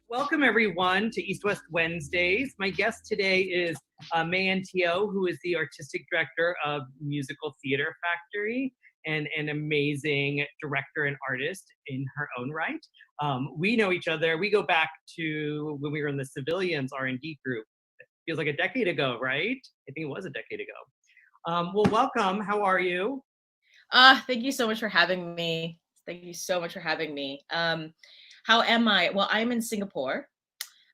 Welcome everyone to East West Wednesdays. My guest today is Mei Ann Teo, who is the artistic director of Musical Theater Factory and an amazing director and artist in her own right. We know each other. We go back to when we were in the Civilians R&D group. It feels like a decade ago, right? I think it was a decade ago. Well, welcome. How are you? Thank you so much for having me. How am I? Well, I'm in Singapore.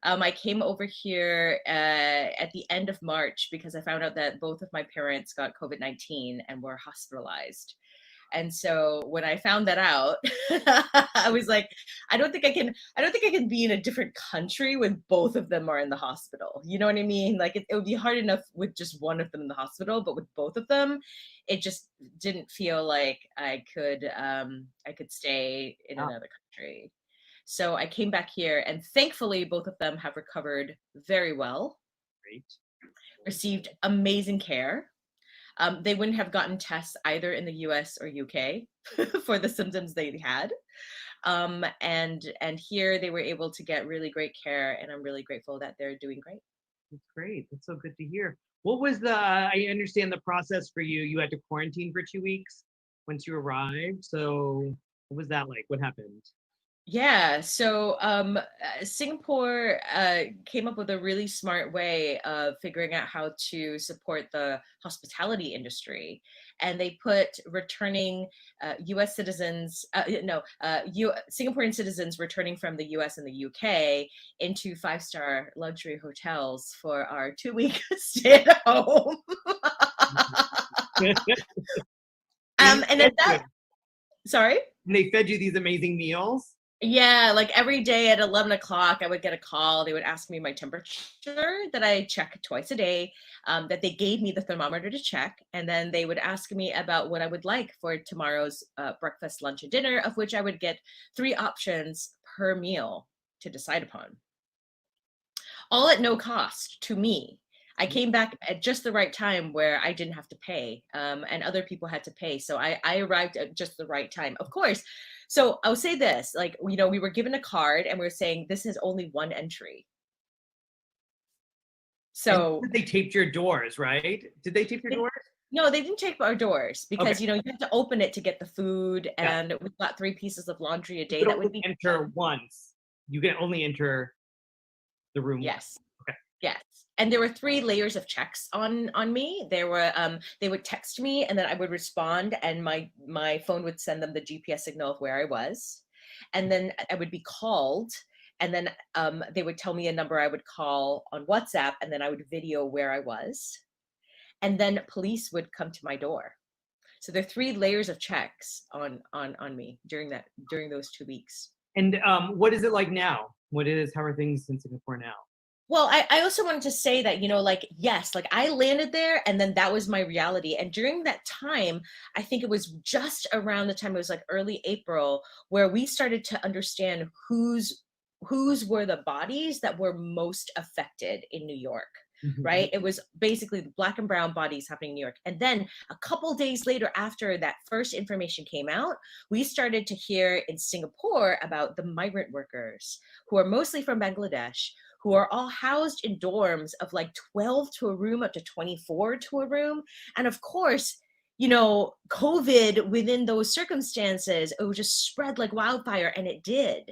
I came over here at the end of March because I found out that both of my parents got COVID-19 and were hospitalized. And so when I found that out, I was like, I don't think I can be in a different country when both of them are in the hospital. You know what I mean? Like it would be hard enough with just one of them in the hospital, but with both of them, it just didn't feel like I could stay in another country. So I came back here, and thankfully both of them have recovered very well. Great. Received amazing care. They wouldn't have gotten tests either in the US or UK for the symptoms they had. And here they were able to get really great care, and I'm really grateful that they're doing great. That's great. That's so good to hear. What was I understand the process for you. You had to quarantine for 2 weeks once you arrived. So what was that like? What happened? Yeah, so Singapore came up with a really smart way of figuring out how to support the hospitality industry. And they put returning US citizens, Singaporean citizens returning from the US and the UK into 5-star luxury hotels for our 2-week stay at home. And at that, sorry? And they fed you these amazing meals? Yeah, like every day at 11 o'clock, I would get a call. They would ask me my temperature that I check twice a day, that they gave me the thermometer to check. And then they would ask me about what I would like for tomorrow's breakfast, lunch, and dinner, of which I would get 3 options per meal to decide upon. All at no cost to me. I came back at just the right time where I didn't have to pay, and other people had to pay. So I arrived at just the right time. Of course. So I'll say this, like, we were given a card and we were saying this is only one entry. So they taped your doors, right? Did they tape your doors? No, they didn't tape our doors because, you have to open it to get the food, and we've got 3 pieces of laundry a day. That would be enter once. You can only enter the room. Yes. Okay. Yes. And there were 3 layers of checks on me. There were they would text me, and then I would respond, and my phone would send them the GPS signal of where I was. And then I would be called, and then they would tell me a number I would call on WhatsApp, and then I would video where I was. And then police would come to my door. So there are 3 layers of checks on me during those 2 weeks. And what is it like now? How are things in Singapore now? Well, I also wanted to say that, yes, like I landed there, and then that was my reality. And during that time, I think it was just around the time, it was like early April, where we started to understand whose were the bodies that were most affected in New York. Mm-hmm. Right? It was basically the Black and brown bodies happening in New York. And then a couple days later, after that first information came out, we started to hear in Singapore about the migrant workers who are mostly from Bangladesh, who are all housed in dorms of like 12 to a room up to 24 to a room. And of course, COVID within those circumstances, it would just spread like wildfire, and it did.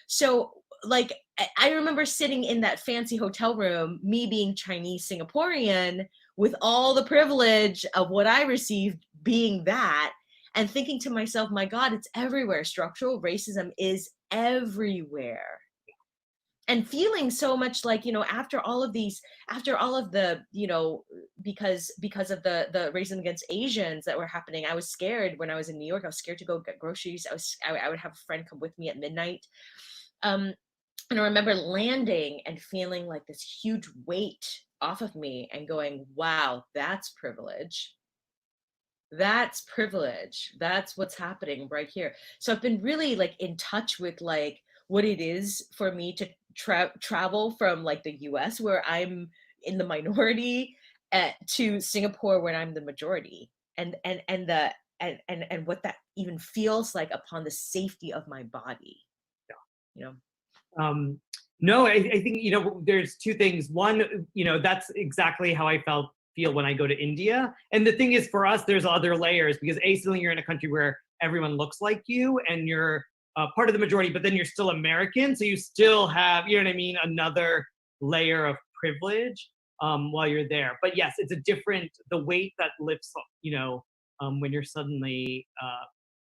So like, I remember sitting in that fancy hotel room, me being Chinese Singaporean, with all the privilege of what I received being that, and thinking to myself, my God, it's everywhere. Structural racism is everywhere. And feeling so much like, after all of the, because of the racism against Asians that were happening, I was scared when I was in New York. I was scared to go get groceries. I would have a friend come with me at midnight. And I remember landing and feeling like this huge weight off of me and going, wow, that's privilege. That's privilege. That's what's happening right here. So I've been really like in touch with like what it is for me to travel from like the US where I'm in the minority to Singapore where I'm the majority, and the and what that even feels like upon the safety of my body. You know. No, I think, there's two things. One, that's exactly how I feel when I go to India. And the thing is, for us, there's other layers because suddenly you're in a country where everyone looks like you and you're part of the majority, but then you're still American. So you still have, another layer of privilege while you're there. But yes, it's the weight that lifts, when you're suddenly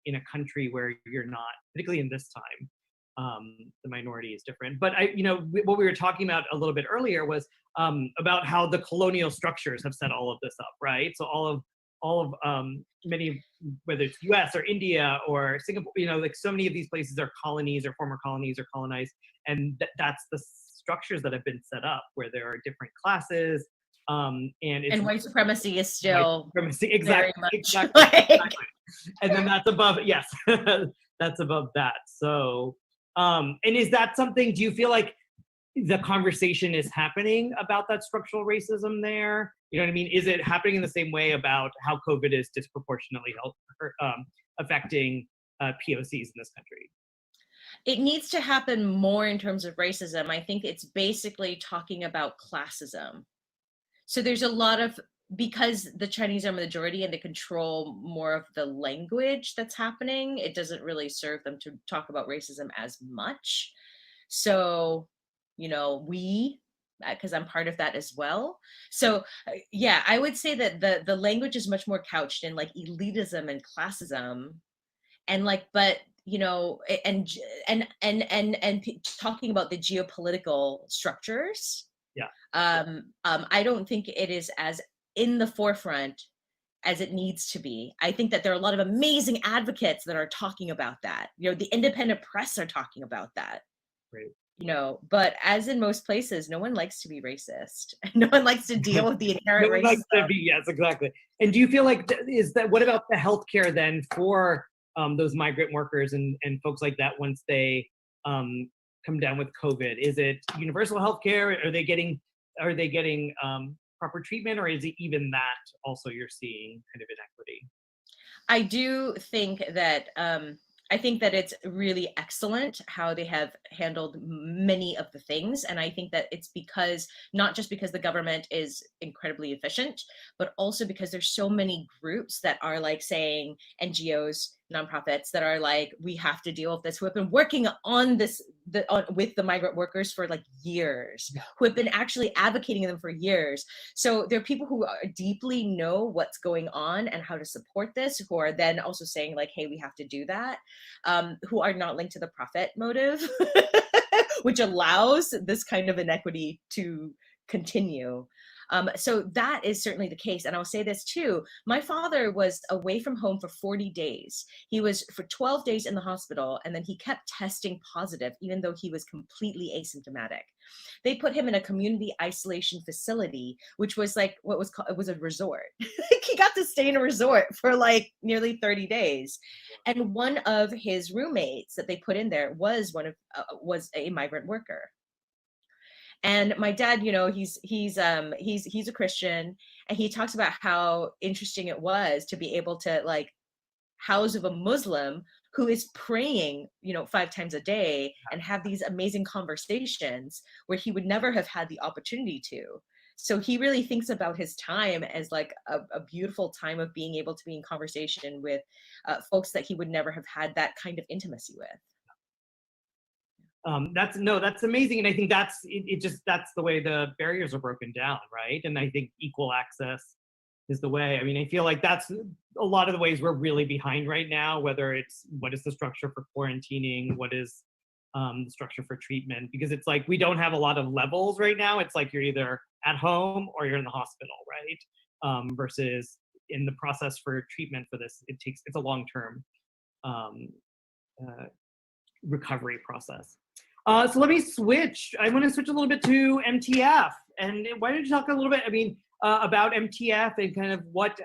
in a country where you're not, particularly in this time. The minority is different. But what we were talking about a little bit earlier was about how the colonial structures have set all of this up, right? So all of many, whether it's U.S. or India or Singapore, like so many of these places are colonies or former colonies or colonized, and that's the structures that have been set up where there are different classes. And white supremacy is still exactly, very much exactly. And then that's above, yes, that's above that. So. And is that something, do you feel like the conversation is happening about that structural racism there? You know what I mean? Is it happening in the same way about how COVID is disproportionately affecting POCs in this country? It needs to happen more in terms of racism. I think it's basically talking about classism. So there's a lot of, because the Chinese are majority and they control more of the language that's happening, it doesn't really serve them to talk about racism as much. So, because I'm part of that as well. So yeah, I would say that the language is much more couched in like elitism and classism, and like, but and talking about the geopolitical structures. Yeah. I don't think it is as in the forefront as it needs to be. I think that there are a lot of amazing advocates that are talking about that. The independent press are talking about that. Right. But as in most places, no one likes to be racist. No one likes to deal with the inherent no one likes to be, yes, exactly. And do you feel like, what about the healthcare then for those migrant workers and folks like that once they come down with COVID? Is it universal healthcare? Are they getting proper treatment, or is it even that also you're seeing kind of inequity? I do think that it's really excellent how they have handled many of the things. And I think that it's because, not just because the government is incredibly efficient, but also because there's so many groups that are like saying, NGOs, nonprofits that are like, we have to deal with this, who have been working on this with the migrant workers for like years, who have been actually advocating them for years. So there are people who deeply know what's going on and how to support this, who are then also saying like, hey, we have to do that, who are not linked to the profit motive, which allows this kind of inequity to continue. So that is certainly the case. And I'll say this too, my father was away from home for 40 days. He was for 12 days in the hospital, and then he kept testing positive, even though he was completely asymptomatic. They put him in a community isolation facility, which was like it was a resort. He got to stay in a resort for like nearly 30 days. And one of his roommates that they put in there was was a migrant worker. And my dad, he's a Christian, and he talks about how interesting it was to be able to like house of a Muslim who is praying, 5 times a day and have these amazing conversations where he would never have had the opportunity to. So he really thinks about his time as like a beautiful time of being able to be in conversation with folks that he would never have had that kind of intimacy with. That's amazing. And I think that's the way the barriers are broken down, right? And I think equal access is the way. I mean, I feel like that's a lot of the ways we're really behind right now, whether it's what is the structure for quarantining, what is the structure for treatment, because it's like we don't have a lot of levels right now. It's like you're either at home or you're in the hospital, right? Versus in the process for treatment for this, it's a long-term recovery process. So let me switch. I want to switch a little bit to MTF. And why don't you talk a little bit, about MTF and kind of what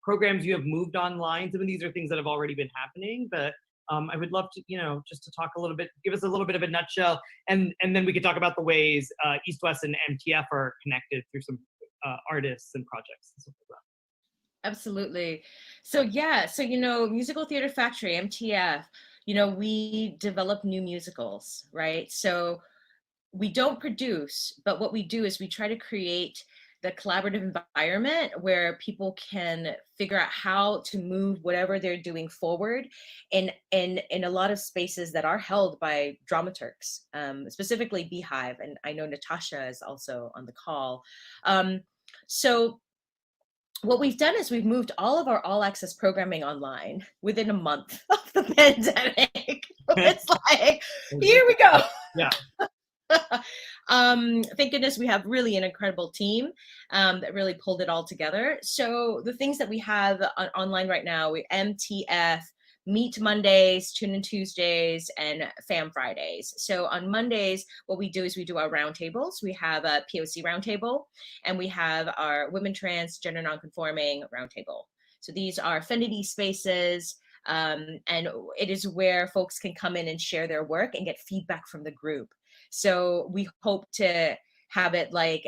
programs you have moved online. Some of these are things that have already been happening, but I would love to, just to talk a little bit, give us a little bit of a nutshell, and then we could talk about the ways East West and MTF are connected through some artists and projects and stuff like that. Absolutely. So yeah, so Musical Theater Factory, MTF, we develop new musicals, right? So we don't produce, but what we do is we try to create the collaborative environment where people can figure out how to move whatever they're doing forward in a lot of spaces that are held by dramaturgs, specifically Beehive. And I know Natasha is also on the call. So what we've done is we've moved all of our all access programming online within a month of the pandemic. It's like, here we go. Yeah. Thank goodness we have really an incredible team that really pulled it all together. So the things that we have online right now, we MTF, Meet Mondays, Tune In Tuesdays, and Fam Fridays. So on Mondays, what we do is we do our roundtables. We have a POC roundtable, and we have our women, trans, gender nonconforming roundtable. So these are affinity spaces, and it is where folks can come in and share their work and get feedback from the group. So we hope to have it like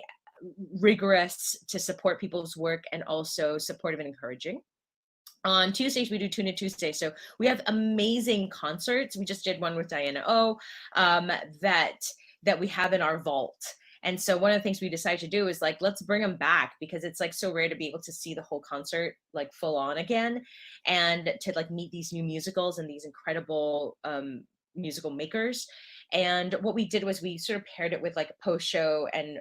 rigorous to support people's work and also supportive and encouraging. On Tuesdays, we do Tune In Tuesday. So we have amazing concerts. We just did one with Diana O that we have in our vault. And so one of the things we decided to do is like, let's bring them back, because it's like so rare to be able to see the whole concert like full on again, and to like meet these new musicals and these incredible musical makers. And what we did was we sort of paired it with like a post-show and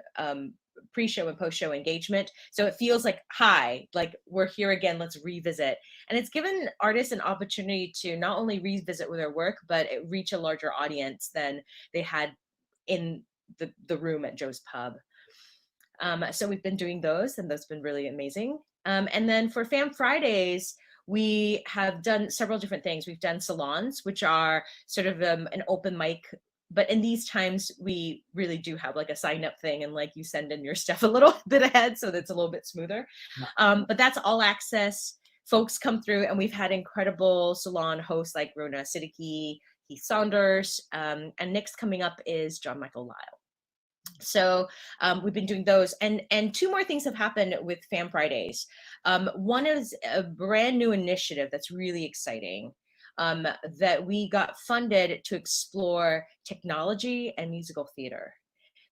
pre-show and post-show engagement. So it feels like, hi, like we're here again, let's revisit. And it's given artists an opportunity to not only revisit with their work, but reach a larger audience than they had in the room at Joe's Pub. So we've been doing those, and that's been really amazing. And then for Fam Fridays, we have done several different things. We've done salons, which are sort of an open mic, but in these times, we really do have like a sign up thing, and like you send in your stuff a little bit ahead, so that's a little bit smoother. But that's all access. Folks come through, and we've had incredible salon hosts like Rona Siddiqui, Heath Saunders, and next coming up is John Michael Lyle. So we've been doing those, and two more things have happened with Fam Fridays. One is a brand new initiative that's really exciting, that we got funded to explore technology and musical theater,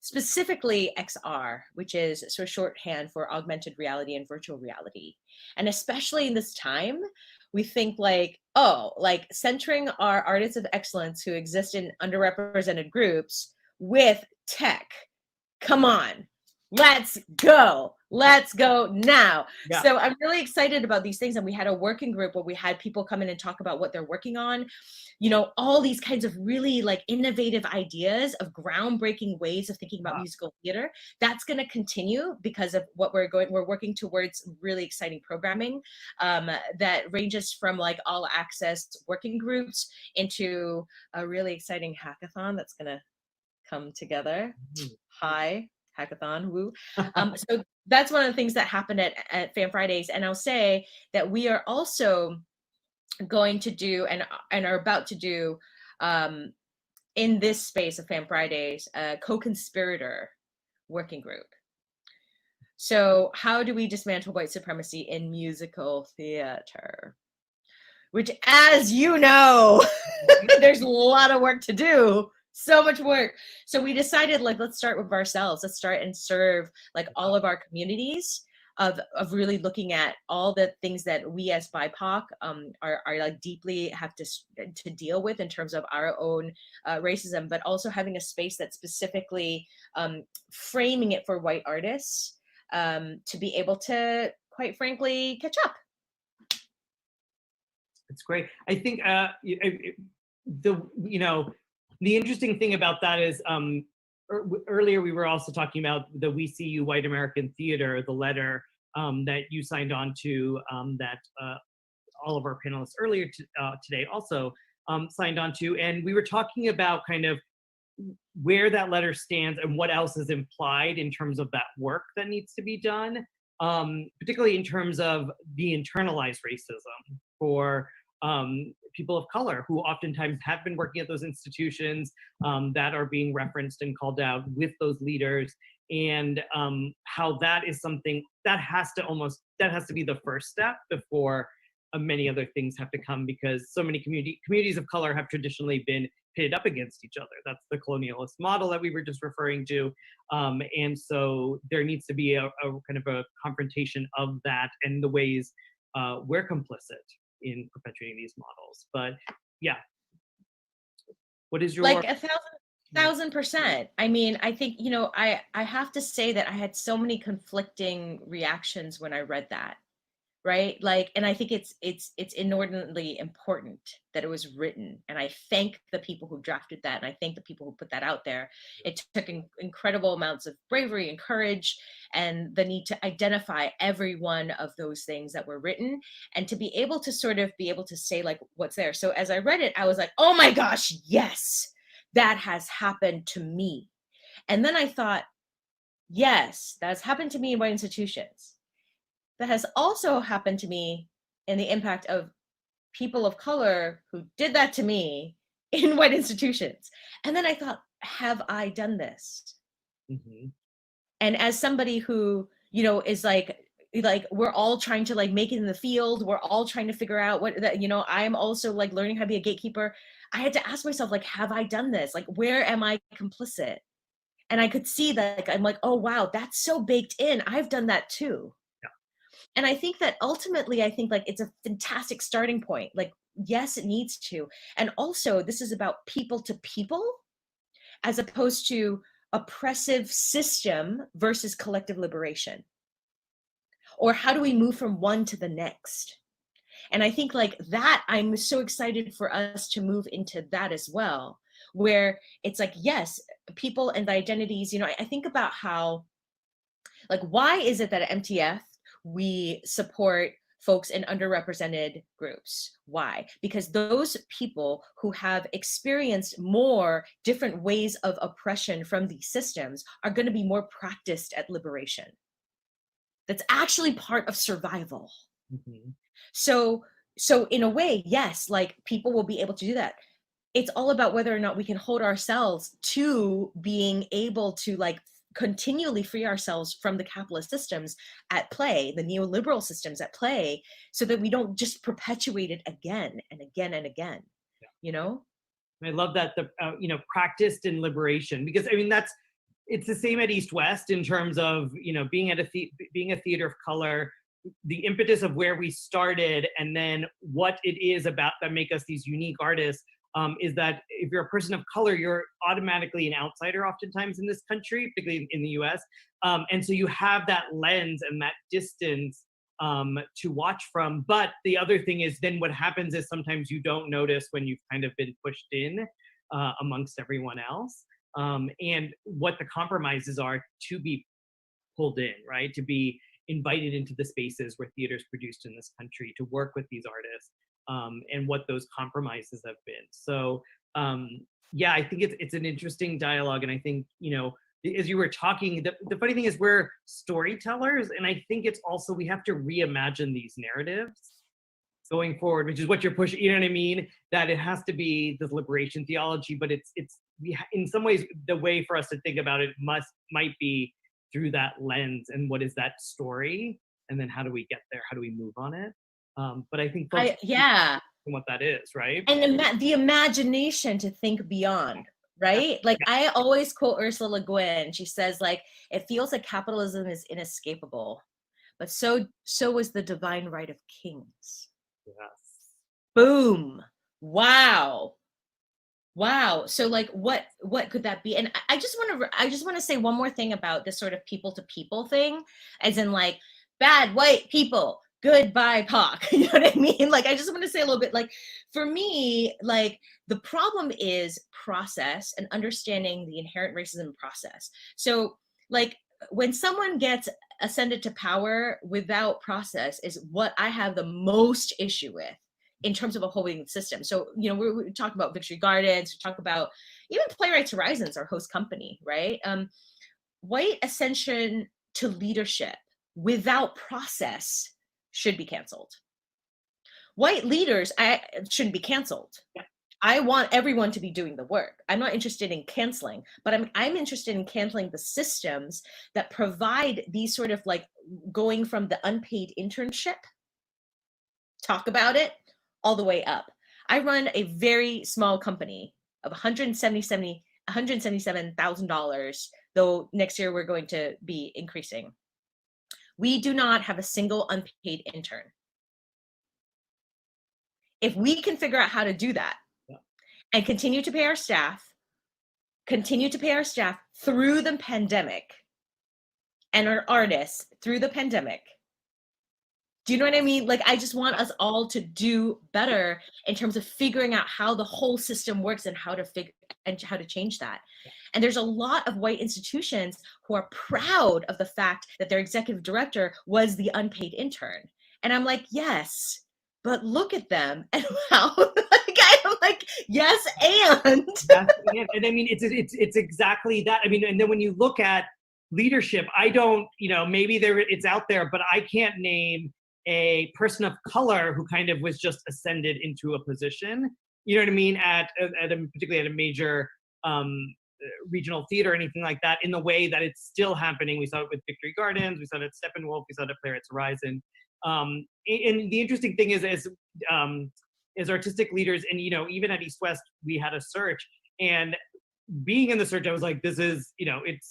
specifically XR, which is sort of shorthand for augmented reality and virtual reality. And especially in this time, we think like, oh, like centering our artists of excellence who exist in underrepresented groups with tech. Come on, let's go now. Yeah. So I'm really excited about these things. And we had a working group where we had people come in and talk about what they're working on, all these kinds of really like innovative ideas of groundbreaking ways of thinking about musical theater. That's going to continue because of what we're working towards really exciting programming that ranges from like all access working groups into a really exciting hackathon that's going to come together. Hi, hackathon, woo. So that's one of the things that happened at Fam Fridays. And I'll say that we are also going to do and are about to do in this space of Fam Fridays, a co-conspirator working group. So how do we dismantle white supremacy in musical theater? Which, as you know, there's a lot of work to do. So much work. So we decided, like, let's start with ourselves. Let's start and serve like all of our communities of really looking at all the things that we as BIPOC are like deeply have to deal with in terms of our own racism, but also having a space that's specifically framing it for white artists to be able to, quite frankly, catch up. It's great. I think the interesting thing about that is earlier we were also talking about the We See You White American Theater, the letter that you signed on to, that all of our panelists earlier today also signed on to. And we were talking about kind of where that letter stands and what else is implied in terms of that work that needs to be done, particularly in terms of the internalized racism for people of color who oftentimes have been working at those institutions that are being referenced and called out with those leaders, and how that is something that has to be the first step before many other things have to come, because so many communities of color have traditionally been pitted up against each other. That's the colonialist model that we were just referring to. And so there needs to be a kind of a confrontation of that and the ways we're complicit in perpetuating these models. But yeah, what is your— Like 1,000%. I mean, I think, you know, I have to say that I had so many conflicting reactions when I read that. Right? Like, and I think it's inordinately important that it was written. And I thank the people who drafted that. And I thank the people who put that out there. It took incredible amounts of bravery and courage and the need to identify every one of those things that were written and to be able to sort of be able to say like what's there. So as I read it, I was like, oh my gosh, yes, that has happened to me. And then I thought, yes, that's happened to me in white institutions. That has also happened to me in the impact of people of color who did that to me in white institutions. And then I thought, have I done this? Mm-hmm. And as somebody who, you know, is like we're all trying to like make it in the field. We're all trying to figure out what that, you know, I'm also like learning how to be a gatekeeper. I had to ask myself, like, have I done this? Like, where am I complicit? And I could see that, like, I'm like, oh, wow, that's so baked in. I've done that too. And I think that ultimately, I think like it's a fantastic starting point. Like, yes, it needs to. And also, this is about people to people, as opposed to oppressive system versus collective liberation. Or how do we move from one to the next? And I think like that, I'm so excited for us to move into that as well, where it's like, yes, people and the identities, you know, I think about how, like, why is it that at MTF, we support folks in underrepresented groups? Why? Because those people who have experienced more different ways of oppression from these systems are going to be more practiced at liberation. That's actually part of survival. Mm-hmm. So in a way, yes, like people will be able to do that. It's all about whether or not we can hold ourselves to being able to like continually free ourselves from the capitalist systems at play, the neoliberal systems at play, so that we don't just perpetuate it again and again and again. Yeah. You know? I love that, the you know, practiced in liberation, because I mean it's the same at East West in terms of, you know, being a theater of color, the impetus of where we started, and then what it is about that make us these unique artists. Is that if you're a person of color, you're automatically an outsider oftentimes in this country, particularly in the US. And so you have that lens and that distance to watch from. But the other thing is then what happens is sometimes you don't notice when you've kind of been pushed in amongst everyone else. And what the compromises are to be pulled in, right? To be invited into the spaces where theater is produced in this country, to work with these artists. And what those compromises have been. So yeah, I think it's an interesting dialogue. And I think, you know, as you were talking, the funny thing is we're storytellers. And I think it's also, we have to reimagine these narratives going forward, which is what you're pushing, you know what I mean? That it has to be this liberation theology, but in some ways, the way for us to think about it might be through that lens, and what is that story? And then how do we get there? How do we move on it? But I think folks what that is, right? And the imagination to think beyond, right? Like I always quote Ursula Le Guin. She says, like, it feels like capitalism is inescapable, but so is the divine right of kings. Yes. Boom. Wow. So like what could that be? And I just want to say one more thing about this sort of people to people thing, as in like bad white people, good BIPOC. You know what I mean? Like, I just want to say a little bit, like, for me, like, the problem is process and understanding the inherent racism process. So, like, when someone gets ascended to power without process is what I have the most issue with in terms of a holding system. So, you know, we talk about Victory Gardens, we talk about even Playwrights Horizons, our host company, right? White ascension to leadership without process should be canceled. White leaders shouldn't be canceled. Yeah. I want everyone to be doing the work. I'm not interested in canceling, but I'm interested in canceling the systems that provide these sort of like going from the unpaid internship, talk about it, all the way up. I run a very small company of $177,000, though next year we're going to be increasing. We do not have a single unpaid intern. If we can figure out how to do that and continue to pay our staff through the pandemic and our artists through the pandemic, do you know what I mean? Like, I just want us all to do better in terms of figuring out how the whole system works and how to change that. And there's a lot of white institutions who are proud of the fact that their executive director was the unpaid intern. And I'm like, yes, but look at them and how I'm like, yes, and and I mean, it's exactly that. I mean, and then when you look at leadership, I don't, you know, maybe it's out there, but I can't name a person of color who kind of was just ascended into a position, you know what I mean, particularly at a major regional theater or anything like that, in the way that it's still happening. We saw it with Victory Gardens, we saw it at Steppenwolf, we saw it at Playwrights Horizon. And the interesting thing is, as artistic leaders, and you know, even at East West, we had a search, and being in the search, I was like, this is, you know, it's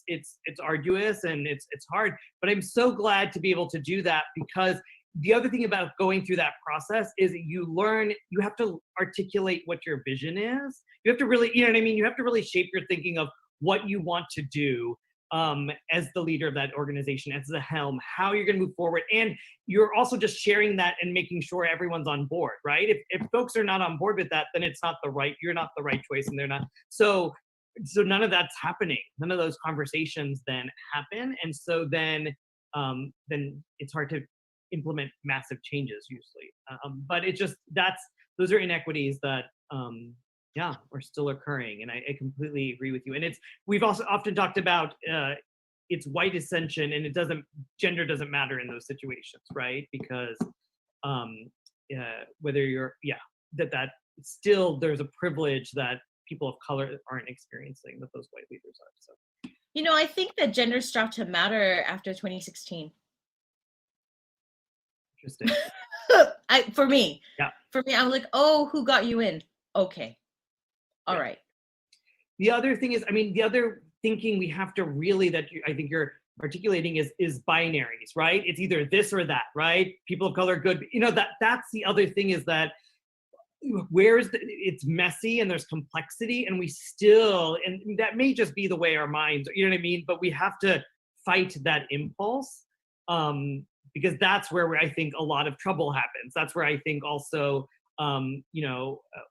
arduous and it's hard, but I'm so glad to be able to do that, because the other thing about going through that process is you learn, you have to articulate what your vision is. You have to really, you know what I mean? You have to really shape your thinking of what you want to do as the leader of that organization, as the helm, how you're going to move forward. And you're also just sharing that and making sure everyone's on board, right? If folks are not on board with that, then you're not the right choice, and they're not. So none of that's happening. None of those conversations then happen. And so then it's hard to implement massive changes usually. But it just, those are inequities that, are still occurring. And I completely agree with you. And we've also often talked about it's white ascension, and gender doesn't matter in those situations, right? Because whether you're, that still there's a privilege that people of color aren't experiencing that those white leaders are. So, you know, I think that gender stopped to matter after 2016. Interesting. For me, I'm like, oh, who got you in? Okay, all right. The other thing is, I mean, the other thinking we have to really, I think you're articulating is binaries, right? It's either this or that, right? People of color, good. You know, that's the other thing, is that it's messy and there's complexity, and and that may just be the way our minds, you know what I mean? But we have to fight that impulse, because that's where I think a lot of trouble happens. That's where I think also,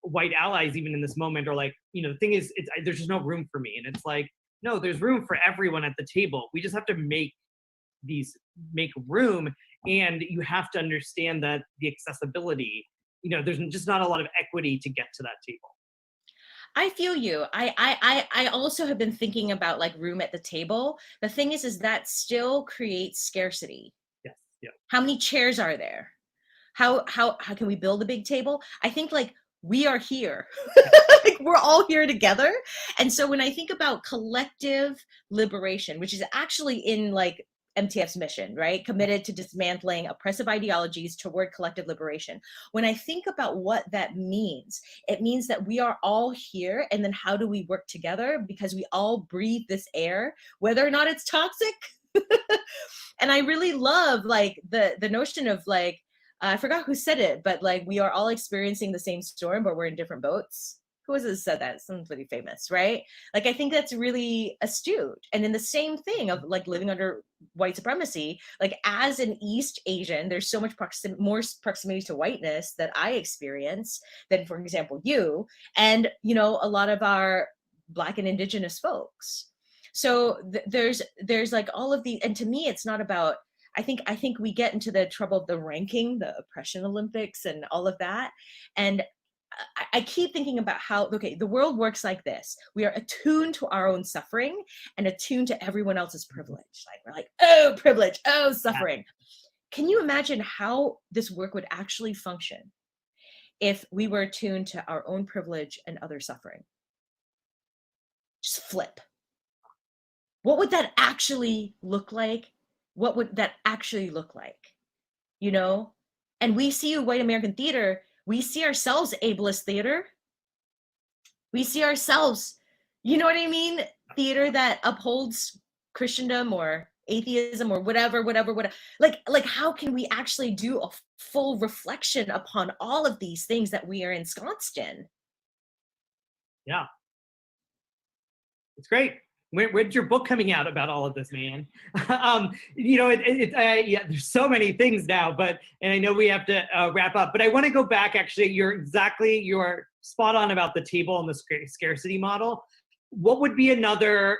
white allies, even in this moment, are like, you know, the thing is, there's just no room for me. And it's like, no, there's room for everyone at the table. We just have to make room. And you have to understand that the accessibility, you know, there's just not a lot of equity to get to that table. I feel you. I also have been thinking about like room at the table. The thing is that still creates scarcity. Yes. Yeah. How many chairs are there? How can we build a big table? I think like we are here. Like, we're all here together. And so when I think about collective liberation, which is actually in like MTF's mission, right? Committed to dismantling oppressive ideologies toward collective liberation. When I think about what that means, it means that we are all here, and then how do we work together? Because we all breathe this air, whether or not it's toxic. And I really love like the notion of like, I forgot who said it, but like, we are all experiencing the same storm, but we're in different boats. Who was it said that? Somebody famous, right? Like, I think that's really astute. And then the same thing of like living under white supremacy, like as an East Asian, there's so much more proximity to whiteness that I experience than, for example, you, and, you know, a lot of our Black and Indigenous folks. So there's like all of the, and to me, it's not about I think we get into the trouble of the ranking, the oppression Olympics and all of that. And I keep thinking about how, okay, the world works like this. We are attuned to our own suffering and attuned to everyone else's privilege. Like we're like, oh, privilege, oh, suffering. Can you imagine how this work would actually function if we were attuned to our own privilege and other suffering? Just flip. What would that actually look like? What would that actually look like? You know? And we see white American theater, we see ourselves ableist theater. We see ourselves, you know what I mean? Theater that upholds Christendom or atheism or whatever. Like how can we actually do a full reflection upon all of these things that we are ensconced in? Yeah. It's great. When's your book coming out about all of this, man? You know, yeah, there's so many things now, and I know we have to wrap up, but I want to go back. Actually, you're spot on about the table and the scarcity model. What would be another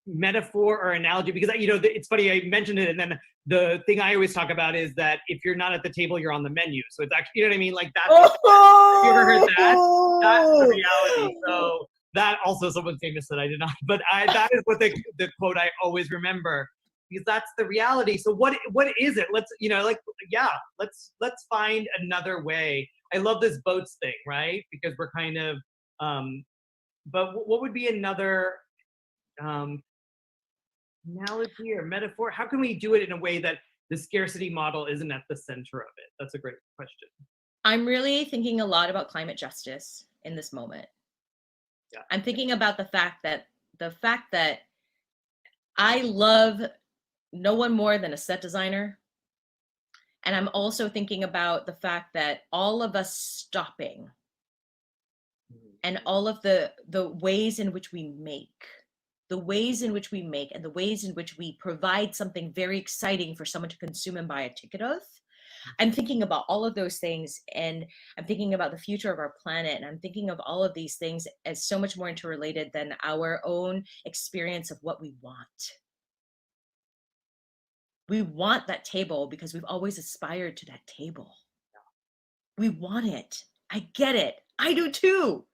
metaphor or analogy? Because, you know, it's funny, I mentioned it, and then the thing I always talk about is that if you're not at the table, you're on the menu. So it's actually, you know what I mean? Like that's, you ever heard that? That's the reality. So that also someone famous that I did not, but that is what the quote I always remember, because that's the reality. So what is it? Let's, you know, like, yeah, let's find another way. I love this boats thing, right? Because we're kind of, but what would be another analogy or metaphor? How can we do it in a way that the scarcity model isn't at the center of it? That's a great question. I'm really thinking a lot about climate justice in this moment. Yeah. I'm thinking about the fact that I love no one more than a set designer. And I'm also thinking about the fact that all of us stopping and all of the ways in which we make, and the ways in which we provide something very exciting for someone to consume and buy a ticket of. I'm thinking about all of those things, and I'm thinking about the future of our planet, and I'm thinking of all of these things as so much more interrelated than our own experience of what we want. We want that table because we've always aspired to that table. We want it. I get it. I do too.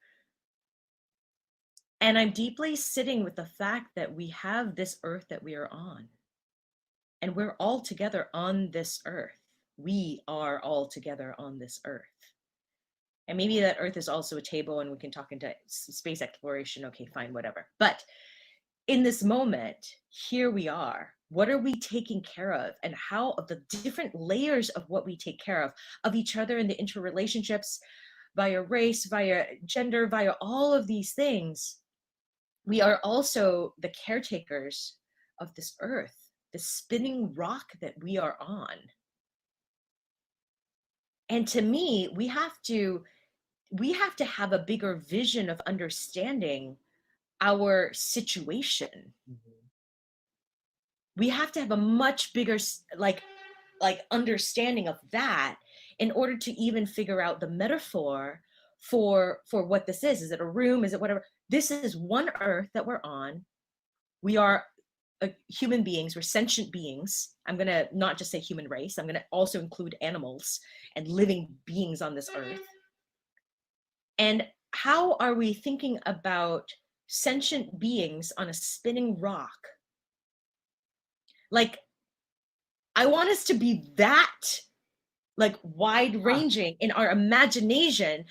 And I'm deeply sitting with the fact that we have this earth that we are on. And we're all together on this earth. We are all together on this earth. And maybe that earth is also a table and we can talk into space exploration. Okay, fine, whatever. But in this moment, here we are. What are we taking care of? And how of the different layers of what we take care of each other and the interrelationships via race, via gender, via all of these things. We are also the caretakers of this earth, the spinning rock that we are on. And to me, we have to have a bigger vision of understanding our situation. Mm-hmm. We have to have a much bigger like understanding of that in order to even figure out the metaphor for what this is. Is it a room? Is it whatever? This is one earth that we're on. We are human beings. We're sentient beings. I'm going to not just say human race. I'm going to also include animals and living beings on this earth. And how are we thinking about sentient beings on a spinning rock? Like, I want us to be that like wide ranging in our imagination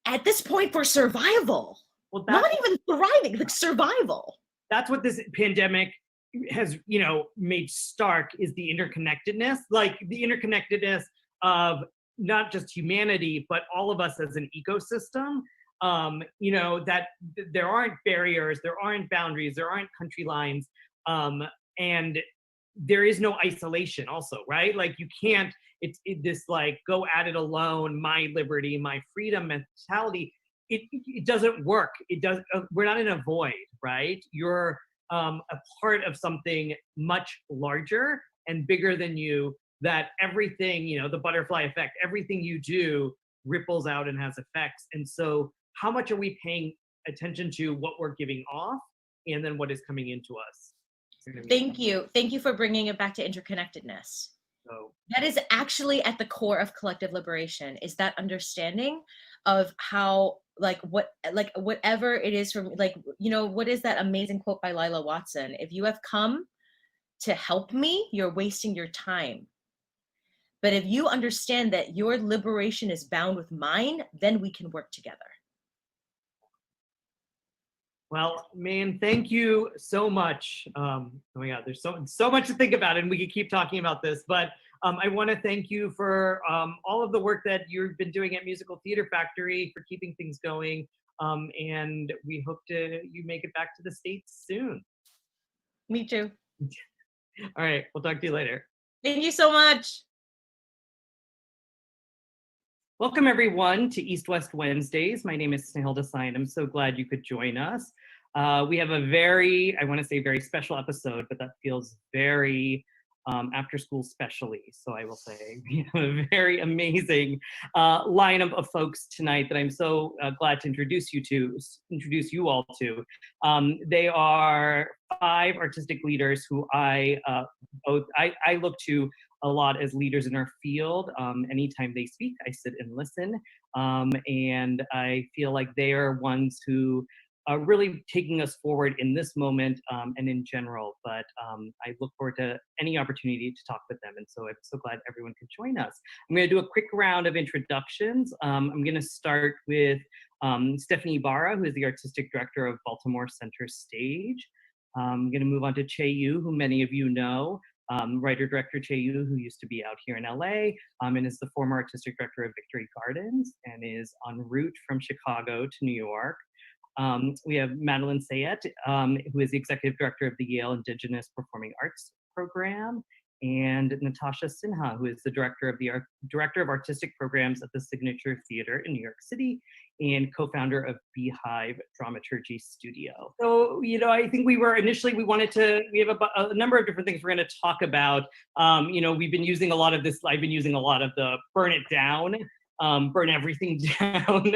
at this point for survival. Well, not even thriving, like survival. That's what this pandemic has, you know, made stark, is the interconnectedness, like the interconnectedness of not just humanity, but all of us as an ecosystem. You know, that there aren't barriers, there aren't boundaries, there aren't country lines, and there is no isolation also, right? Like you can't, it's this like go at it alone, my liberty, my freedom mentality. It doesn't work. It does. We're not in a void, right? You're a part of something much larger and bigger than you, that everything, you know, the butterfly effect, everything you do ripples out and has effects. And so how much are we paying attention to what we're giving off and then what is coming into us? Thank you. Thank you for bringing it back to interconnectedness. So, That is actually at the core of collective liberation, is that understanding of how, like, whatever it is from, like, what is that amazing quote by Lila Watson? If you have come to help me, you're wasting your time. But if you understand that your liberation is bound with mine, then we can work together. well, man, thank you so much. Oh my God, there's so much to think about, and we could keep talking about this, but I want to thank you for all of the work that you've been doing at Musical Theater Factory, for keeping things going, and we hope you make it back to the States soon. Me too. All right, we'll talk to you later. Thank you so much. Welcome everyone to East West Wednesdays. My name is Snehal. I'm so glad you could join us. We have a very, I want to say very special episode, but that feels very after school specially. So I will say we have a very amazing lineup of folks tonight that I'm so glad to introduce you all to. They are 5 artistic leaders who I look to a lot as leaders in our field. Anytime they speak, I sit and listen. And I feel like they are ones who are really taking us forward in this moment and in general. But I look forward to any opportunity to talk with them. And so I'm so glad everyone could join us. I'm gonna do a quick round of introductions. I'm gonna start with Stephanie Ybarra, who is the Artistic Director of Baltimore Center Stage. I'm gonna move on to Chay Yew, who many of you know. Writer-director Chay Yew, who used to be out here in LA and is the former artistic director of Victory Gardens and is en route from Chicago to New York. We have Madeline Sayet, who is the executive director of the Yale Indigenous Performing Arts Program, and Natasha Sinha, who is the director of artistic programs at the Signature Theater in New York City and co-founder of Beehive Dramaturgy Studio. So, I think we have a number of different things we're going to talk about. We've been using a lot of this. I've been using a lot of the burn it down, burn everything down.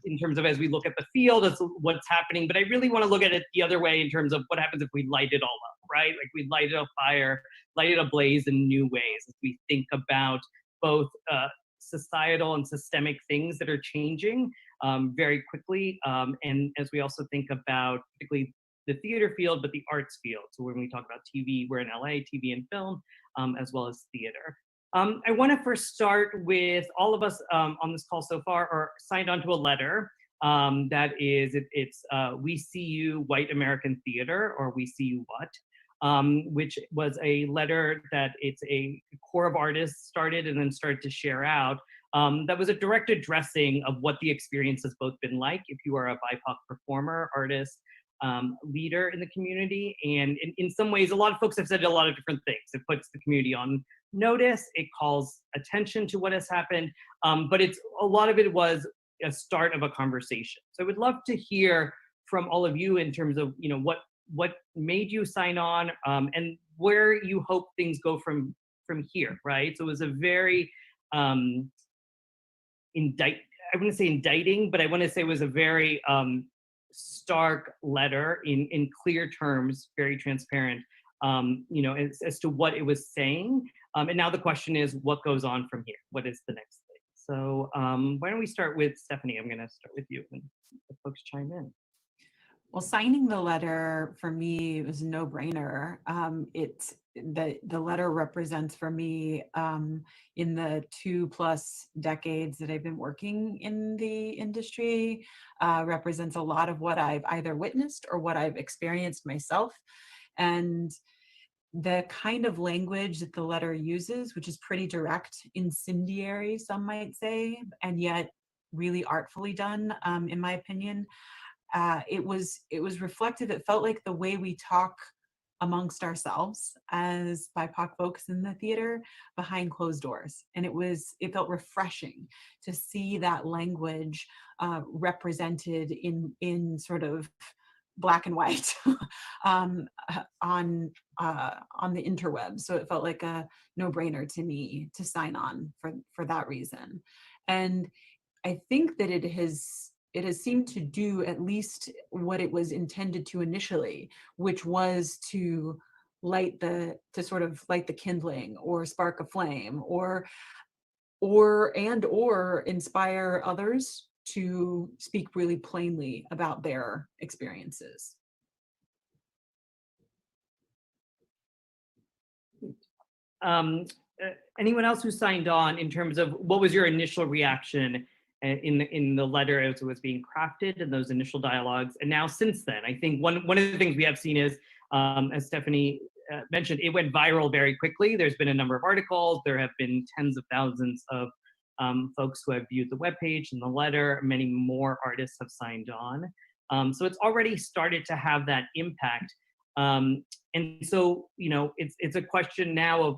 In terms of as we look at the field, as what's happening, but I really want to look at it the other way in terms of what happens if we light it all up, right? Like we light it a fire, light it ablaze in new ways as we think about both societal and systemic things that are changing very quickly, and as we also think about particularly the theater field, but the arts field. So when we talk about TV, we're in LA, TV and film, as well as theater. I want to first start with all of us on this call so far are signed onto a letter that is, it's We See You White American Theater, or We See You What, which was a letter that it's a core of artists started and then started to share out. That was a direct addressing of what the experience has both been like if you are a BIPOC performer, artist, leader in the community. And in some ways, a lot of folks have said a lot of different things. It puts the community on notice, it calls attention to what has happened, but a lot of it was a start of a conversation. So I would love to hear from all of you in terms of what made you sign on and where you hope things go from here, right? So it was a very I wouldn't say indicting, but I want to say it was a very stark letter in clear terms, very transparent, as to what it was saying. And now the question is, what goes on from here? What is the next thing? So why don't we start with Stephanie? I'm going to start with you and the folks chime in. Well, signing the letter for me was a no-brainer. The letter represents for me in the 2+ decades that I've been working in the industry, represents a lot of what I've either witnessed or what I've experienced myself. And the kind of language that the letter uses, which is pretty direct, incendiary, some might say, and yet really artfully done, in my opinion. It was reflective. It felt like the way we talk amongst ourselves as BIPOC folks in the theater behind closed doors. And it felt refreshing to see that language represented in sort of black and white on the interwebs. So it felt like a no-brainer to me to sign on for that reason. And I think that it it has seemed to do at least what it was intended to initially, which was to sort of light the kindling or spark a flame or inspire others to speak really plainly about their experiences. Anyone else who signed on, in terms of what was your initial reaction in the letter as it was being crafted and those initial dialogues? And now since then, I think one of the things we have seen is, as Stephanie mentioned, it went viral very quickly. There's been a number of articles. There have been tens of thousands of folks who have viewed the webpage and the letter. Many more artists have signed on. So it's already started to have that impact. And so, you know, it's a question now of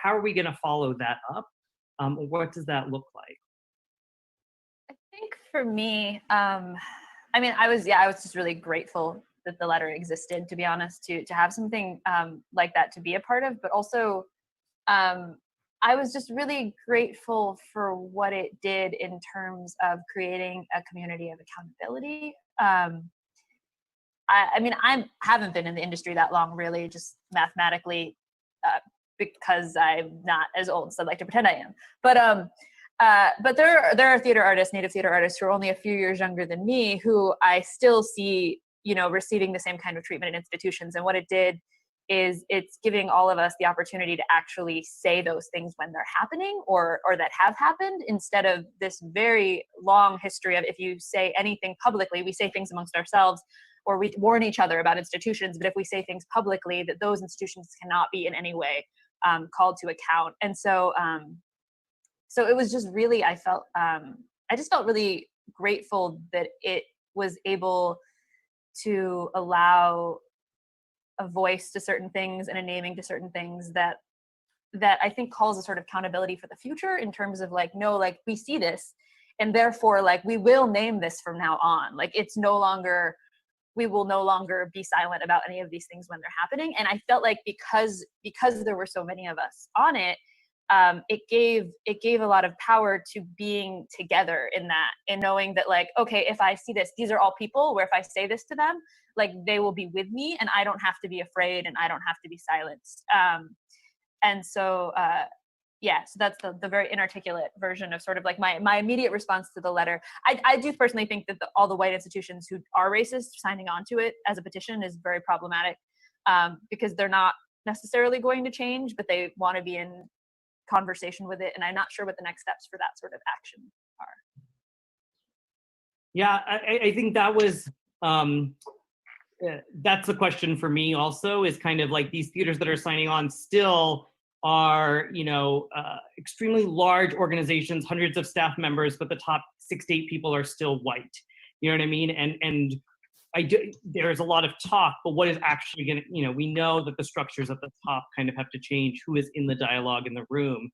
how are we going to follow that up? What does that look like? I think for me, I mean, I was just really grateful that the letter existed, to be honest, to have something like that to be a part of, but also I was just really grateful for what it did in terms of creating a community of accountability. I mean, I haven't been in the industry that long, really, just mathematically, because I'm not as old as I'd like to pretend I am. But there are theater artists, native theater artists, who are only a few years younger than me, who I still see, you know, receiving the same kind of treatment in institutions. And what it did is it's giving all of us the opportunity to actually say those things when they're happening or that have happened, instead of this very long history of, if you say anything publicly, we say things amongst ourselves, or we warn each other about institutions, but if we say things publicly, that those institutions cannot be in any way called to account. And so, so it was just really, I just felt really grateful that it was able to allow a voice to certain things and a naming to certain things that I think calls a sort of accountability for the future, in terms of like, no, like, we see this, and therefore, like, we will name this from now on. Like, it's no longer, we will no longer be silent about any of these things when they're happening. And I felt like because there were so many of us on it, it gave a lot of power to being together in that, and knowing that, like, okay, if I see this, these are all people where if I say this to them, like, they will be with me, and I don't have to be afraid, and I don't have to be silenced. And so, yeah, so that's the very inarticulate version of sort of like my immediate response to the letter. I do personally think that all the white institutions who are racist signing on to it as a petition is very problematic, because they're not necessarily going to change, but they want to be in conversation with it. And I'm not sure what the next steps for that sort of action are. Yeah, I think that was, that's the question for me also, is kind of like, these theaters that are signing on still are, you know, extremely large organizations, hundreds of staff members, but the top 6 to 8 people are still white. You know what I mean? And there's a lot of talk, but what is actually going to, you know, we know that the structures at the top kind of have to change. Who is in the dialogue in the room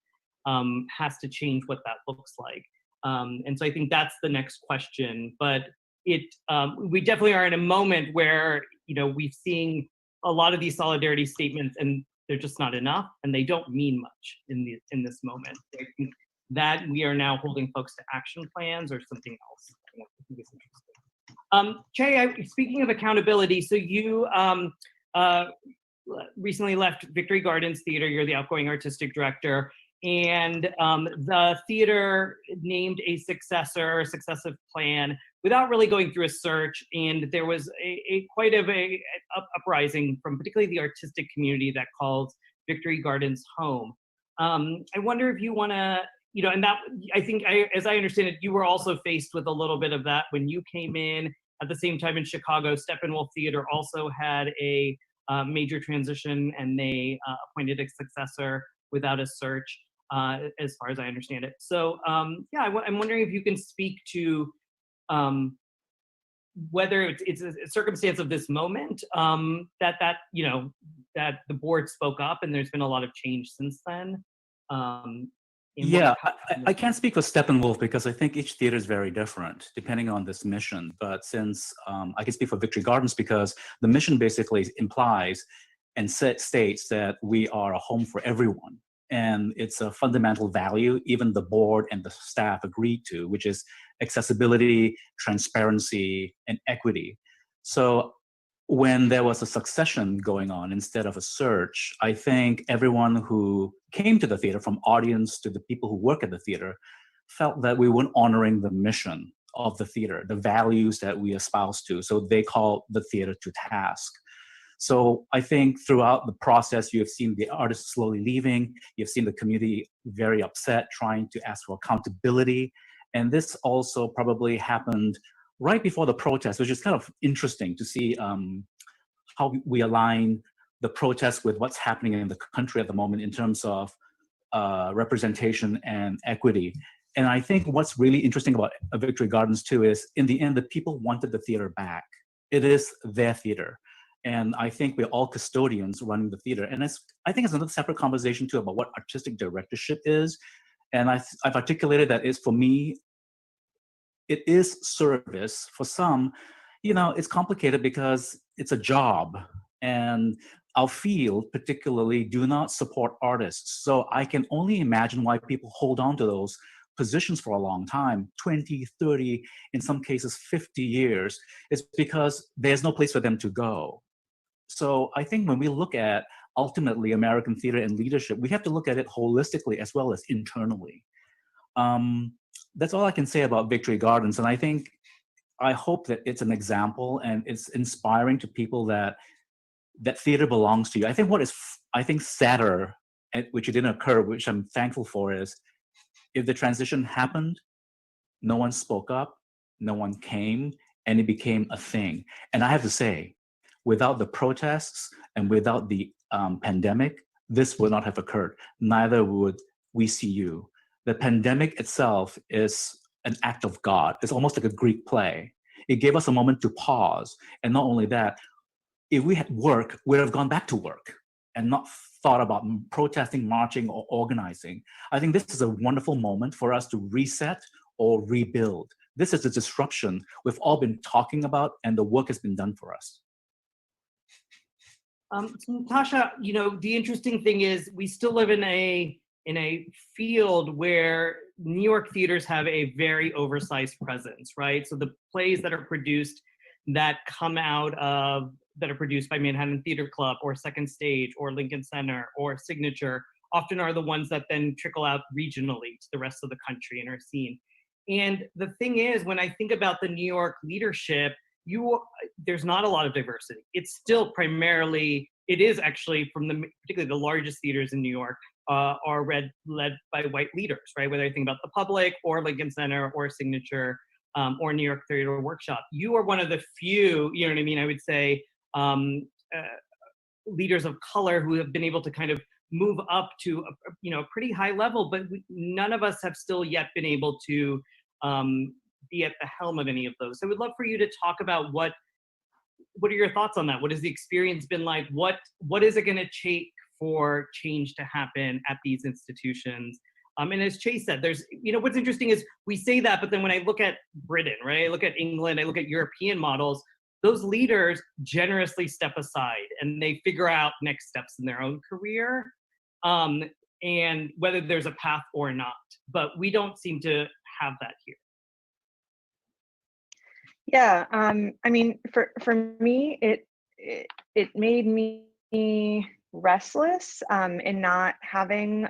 has to change what that looks like. And so I think that's the next question. But we definitely are in a moment where, you know, we've seen a lot of these solidarity statements, and they're just not enough, and they don't mean much in this moment. I think that we are now holding folks to action plans or something else. I think it's interesting. Chay, speaking of accountability, so you recently left Victory Gardens Theater. You're the outgoing artistic director, and the theater named a successive plan without really going through a search. And there was quite of a uprising from particularly the artistic community that calls Victory Gardens home. I wonder if you want to, you know, and that, I think, as I understand it, you were also faced with a little bit of that when you came in. At the same time in Chicago, Steppenwolf Theater also had a major transition, and they appointed a successor without a search, as far as I understand it. So yeah, I'm wondering if you can speak to whether it's a circumstance of this moment, that you know, that the board spoke up, and there's been a lot of change since then. Yeah, I can't speak for Steppenwolf because I think each theater is very different depending on this mission. But since I can speak for Victory Gardens, because the mission basically implies and states that we are a home for everyone. And it's a fundamental value, even the board and the staff agreed to, which is accessibility, transparency, and equity. So when there was a succession going on instead of a search, I think everyone who came to the theater, from audience to the people who work at the theater, felt that we weren't honoring the mission of the theater, the values that we espouse to. So they called the theater to task. So I think throughout the process, you have seen the artists slowly leaving. You've seen the community very upset, trying to ask for accountability. And this also probably happened right before the protest, which is kind of interesting to see how we align the protest with what's happening in the country at the moment in terms of representation and equity. And I think what's really interesting about Victory Gardens too is, in the end, the people wanted the theater back. It is their theater. And I think we're all custodians running the theater. And I think it's another separate conversation too about what artistic directorship is. And I've articulated that is, for me, it is service. For some, it's complicated because it's a job. And our field particularly do not support artists. So I can only imagine why people hold on to those positions for a long time, 20, 30, in some cases 50 years. It's because there's no place for them to go. So I think when we look at ultimately American theater and leadership, we have to look at it holistically as well as internally. That's all I can say about Victory Gardens. And I hope that it's an example and it's inspiring to people that theater belongs to you. I think what is, sadder, which it didn't occur, which I'm thankful for, is if the transition happened, no one spoke up, no one came, and it became a thing. And I have to say, without the protests and without the pandemic, this would not have occurred. Neither would We See You. The pandemic itself is an act of God. It's almost like a Greek play. It gave us a moment to pause. And not only that, if we had work, we'd have gone back to work and not thought about protesting, marching, or organizing. I think this is a wonderful moment for us to reset or rebuild. This is the disruption we've all been talking about, and the work has been done for us. So Natasha, the interesting thing is we still live in a field where New York theaters have a very oversized presence, right? So the plays that are produced that are produced by Manhattan Theater Club or Second Stage or Lincoln Center or Signature often are the ones that then trickle out regionally to the rest of the country and are seen. And the thing is, when I think about the New York leadership, there's not a lot of diversity. It's still primarily, it is actually particularly the largest theaters in New York are led by white leaders, right? Whether you think about the Public or Lincoln Center or Signature or New York Theater Workshop. You are one of the few, I would say, leaders of color who have been able to kind of move up to a pretty high level, but none of us have still yet been able to be at the helm of any of those. So I would love for you to talk about what are your thoughts on that? What has the experience been like? What is it going to take for change to happen at these institutions? And as Chay said, there's, what's interesting is we say that, but then when I look at Britain, right, I look at England, I look at European models, those leaders generously step aside and they figure out next steps in their own career, and whether there's a path or not. But we don't seem to have that here. Yeah, for me, it made me restless in not having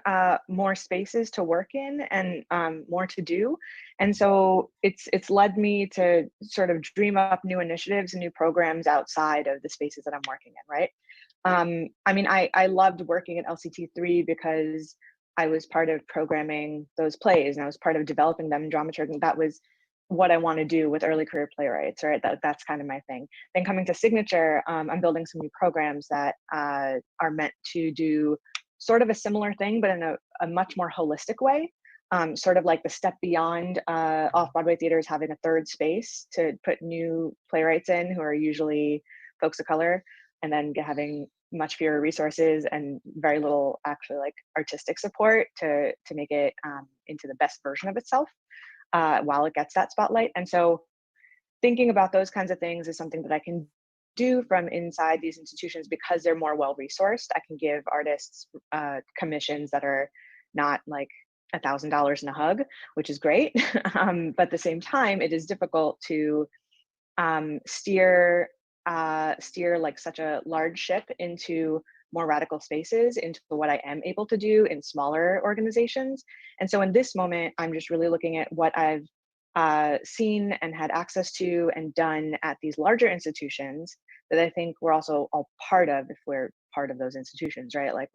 more spaces to work in and more to do. And so it's led me to sort of dream up new initiatives and new programs outside of the spaces that I'm working in, right? I loved working at LCT3 because I was part of programming those plays and I was part of developing them in dramaturgy. That was what I want to do with early career playwrights, right? That's kind of my thing. Then coming to Signature, I'm building some new programs that are meant to do sort of a similar thing, but in a much more holistic way. Sort of like the step beyond off-Broadway theaters having a third space to put new playwrights in who are usually folks of color, and then having much fewer resources and very little actually like artistic support to make it into the best version of itself. While it gets that spotlight. And so thinking about those kinds of things is something that I can do from inside these institutions because they're more well-resourced. I can give artists commissions that are not like $1,000 in a hug, which is great. But at the same time, it is difficult to steer like such a large ship into more radical spaces, into what I am able to do in smaller organizations. And so in this moment, I'm just really looking at what I've seen and had access to and done at these larger institutions that I think we're also all part of if we're part of those institutions, right? Like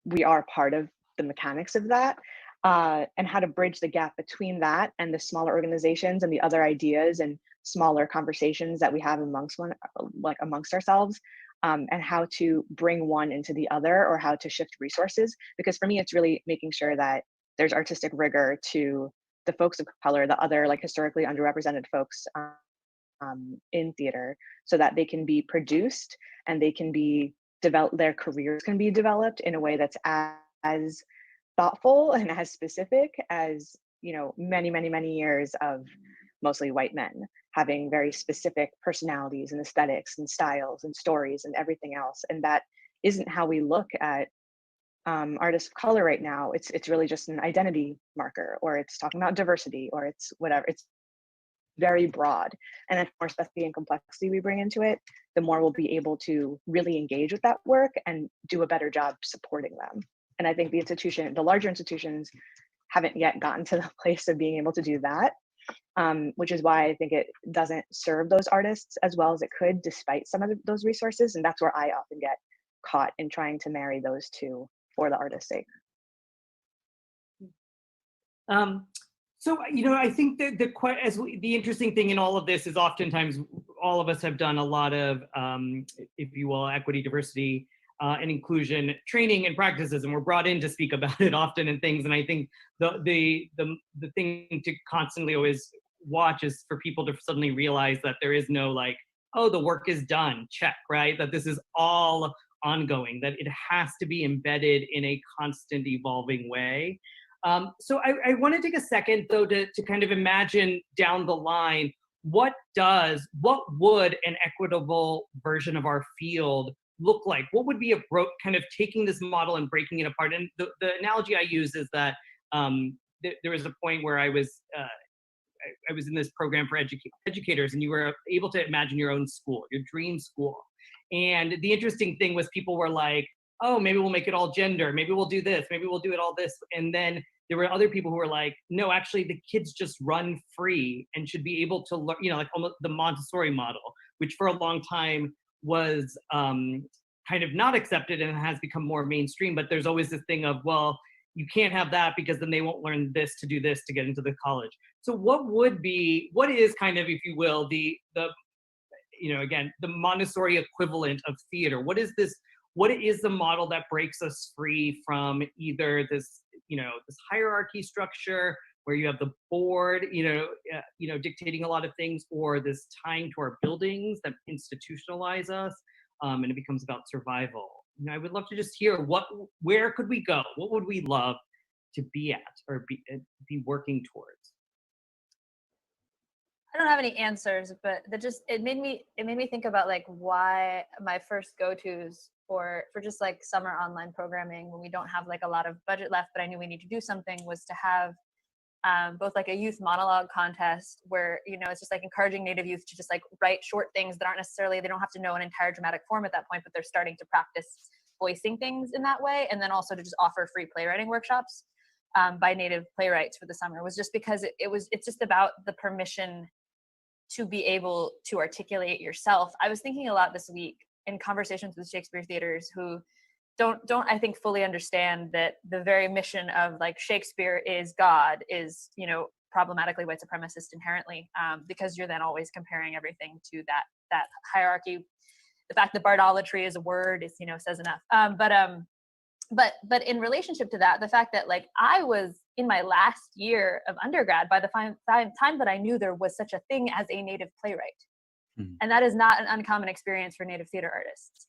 we are part of the mechanics of that, and how to bridge the gap between that and the smaller organizations and the other ideas and smaller conversations that we have amongst ourselves, and how to bring one into the other, or how to shift resources. Because for me, it's really making sure that there's artistic rigor to the folks of color, the other like historically underrepresented folks in theater, so that they can be produced and they can be developed, their careers can be developed in a way that's as thoughtful and as specific as, you know, many years of mostly white men having very specific personalities and aesthetics and styles and stories and everything else. And that isn't how we look at artists of color right now. It's really just an identity marker, or it's talking about diversity, or it's whatever. It's very broad. And the more specificity and complexity we bring into it, the more we'll be able to really engage with that work and do a better job supporting them. And I think the larger institutions haven't yet gotten to the place of being able to do that, which is why I think it doesn't serve those artists as well as it could, despite some of those resources. And that's where I often get caught in trying to marry those two for the artist's sake. So, you know, I think that the interesting thing in all of this is oftentimes all of us have done a lot of, if you will, equity, diversity, and inclusion training and practices, and we're brought in to speak about it often and things. And I think the thing to constantly always watch is for people to suddenly realize that there is no like, oh, the work is done, check, right? That this is all ongoing, that it has to be embedded in a constant evolving way. So I want to take a second though to kind of imagine down the line, what would an equitable version of our field look like? What would be kind of taking this model and breaking it apart? And the analogy I use is that there was a point where I was in this program for educators, and you were able to imagine your own school, your dream school. And the interesting thing was people were like, oh, maybe we'll make it all gender. Maybe we'll do this. Maybe we'll do it all this. And then there were other people who were like, no, actually the kids just run free and should be able to learn, you know, like almost the Montessori model, which for a long time was kind of not accepted and has become more mainstream. But there's always this thing of, well, you can't have that because then they won't learn this to do this to get into the college. So what is kind of, if you will, the you know, again, the Montessori equivalent of theater? What is the model that breaks us free from either this, you know, this hierarchy structure where you have the board, you know, dictating a lot of things, or this tying to our buildings that institutionalize us, and it becomes about survival? You know, I would love to just hear where could we go? What would we love to be at or be working towards? I don't have any answers, but it made me think about like why my first go-tos for just like summer online programming, when we don't have like a lot of budget left, but I knew we need to do something, was to have both like a youth monologue contest where, you know, it's just like encouraging Native youth to just like write short things that aren't necessarily, they don't have to know an entire dramatic form at that point, but they're starting to practice voicing things in that way. And then also to just offer free playwriting workshops by Native playwrights for the summer, was just because it's just about the permission to be able to articulate yourself. I was thinking a lot this week in conversations with Shakespeare theaters who don't I think fully understand that the very mission of like Shakespeare is God is, you know, problematically white supremacist inherently, because you're then always comparing everything to that hierarchy. The fact that bardolatry is a word is, you know, says enough. But in relationship to that, the fact that like I was in my last year of undergrad by the time that I knew there was such a thing as a Native playwright. Mm-hmm. And that is not an uncommon experience for Native theater artists.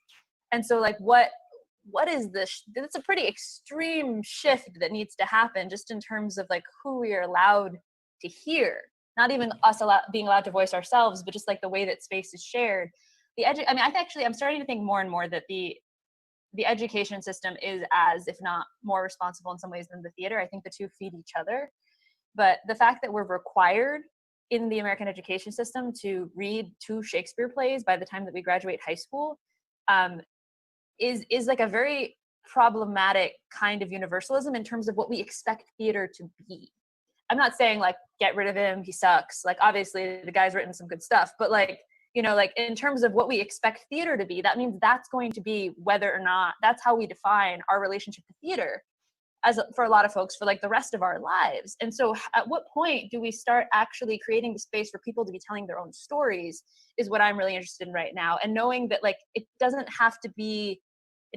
And so like what is this? It's a pretty extreme shift that needs to happen just in terms of like who we are allowed to hear, not even us being allowed to voice ourselves, but just like the way that space is shared. I'm starting to think more and more that the the education system is as, if not more responsible in some ways than the theater. I think the two feed each other. But the fact that we're required in the American education system to read 2 Shakespeare plays by the time that we graduate high school is like a very problematic kind of universalism in terms of what we expect theater to be. I'm not saying like, get rid of him, he sucks. Like, obviously the guy's written some good stuff, but like, you know, like in terms of what we expect theater to be, that means that's going to be whether or not, that's how we define our relationship to theater as for a lot of folks for like the rest of our lives. And so at what point do we start actually creating the space for people to be telling their own stories is what I'm really interested in right now. And knowing that like, it doesn't have to be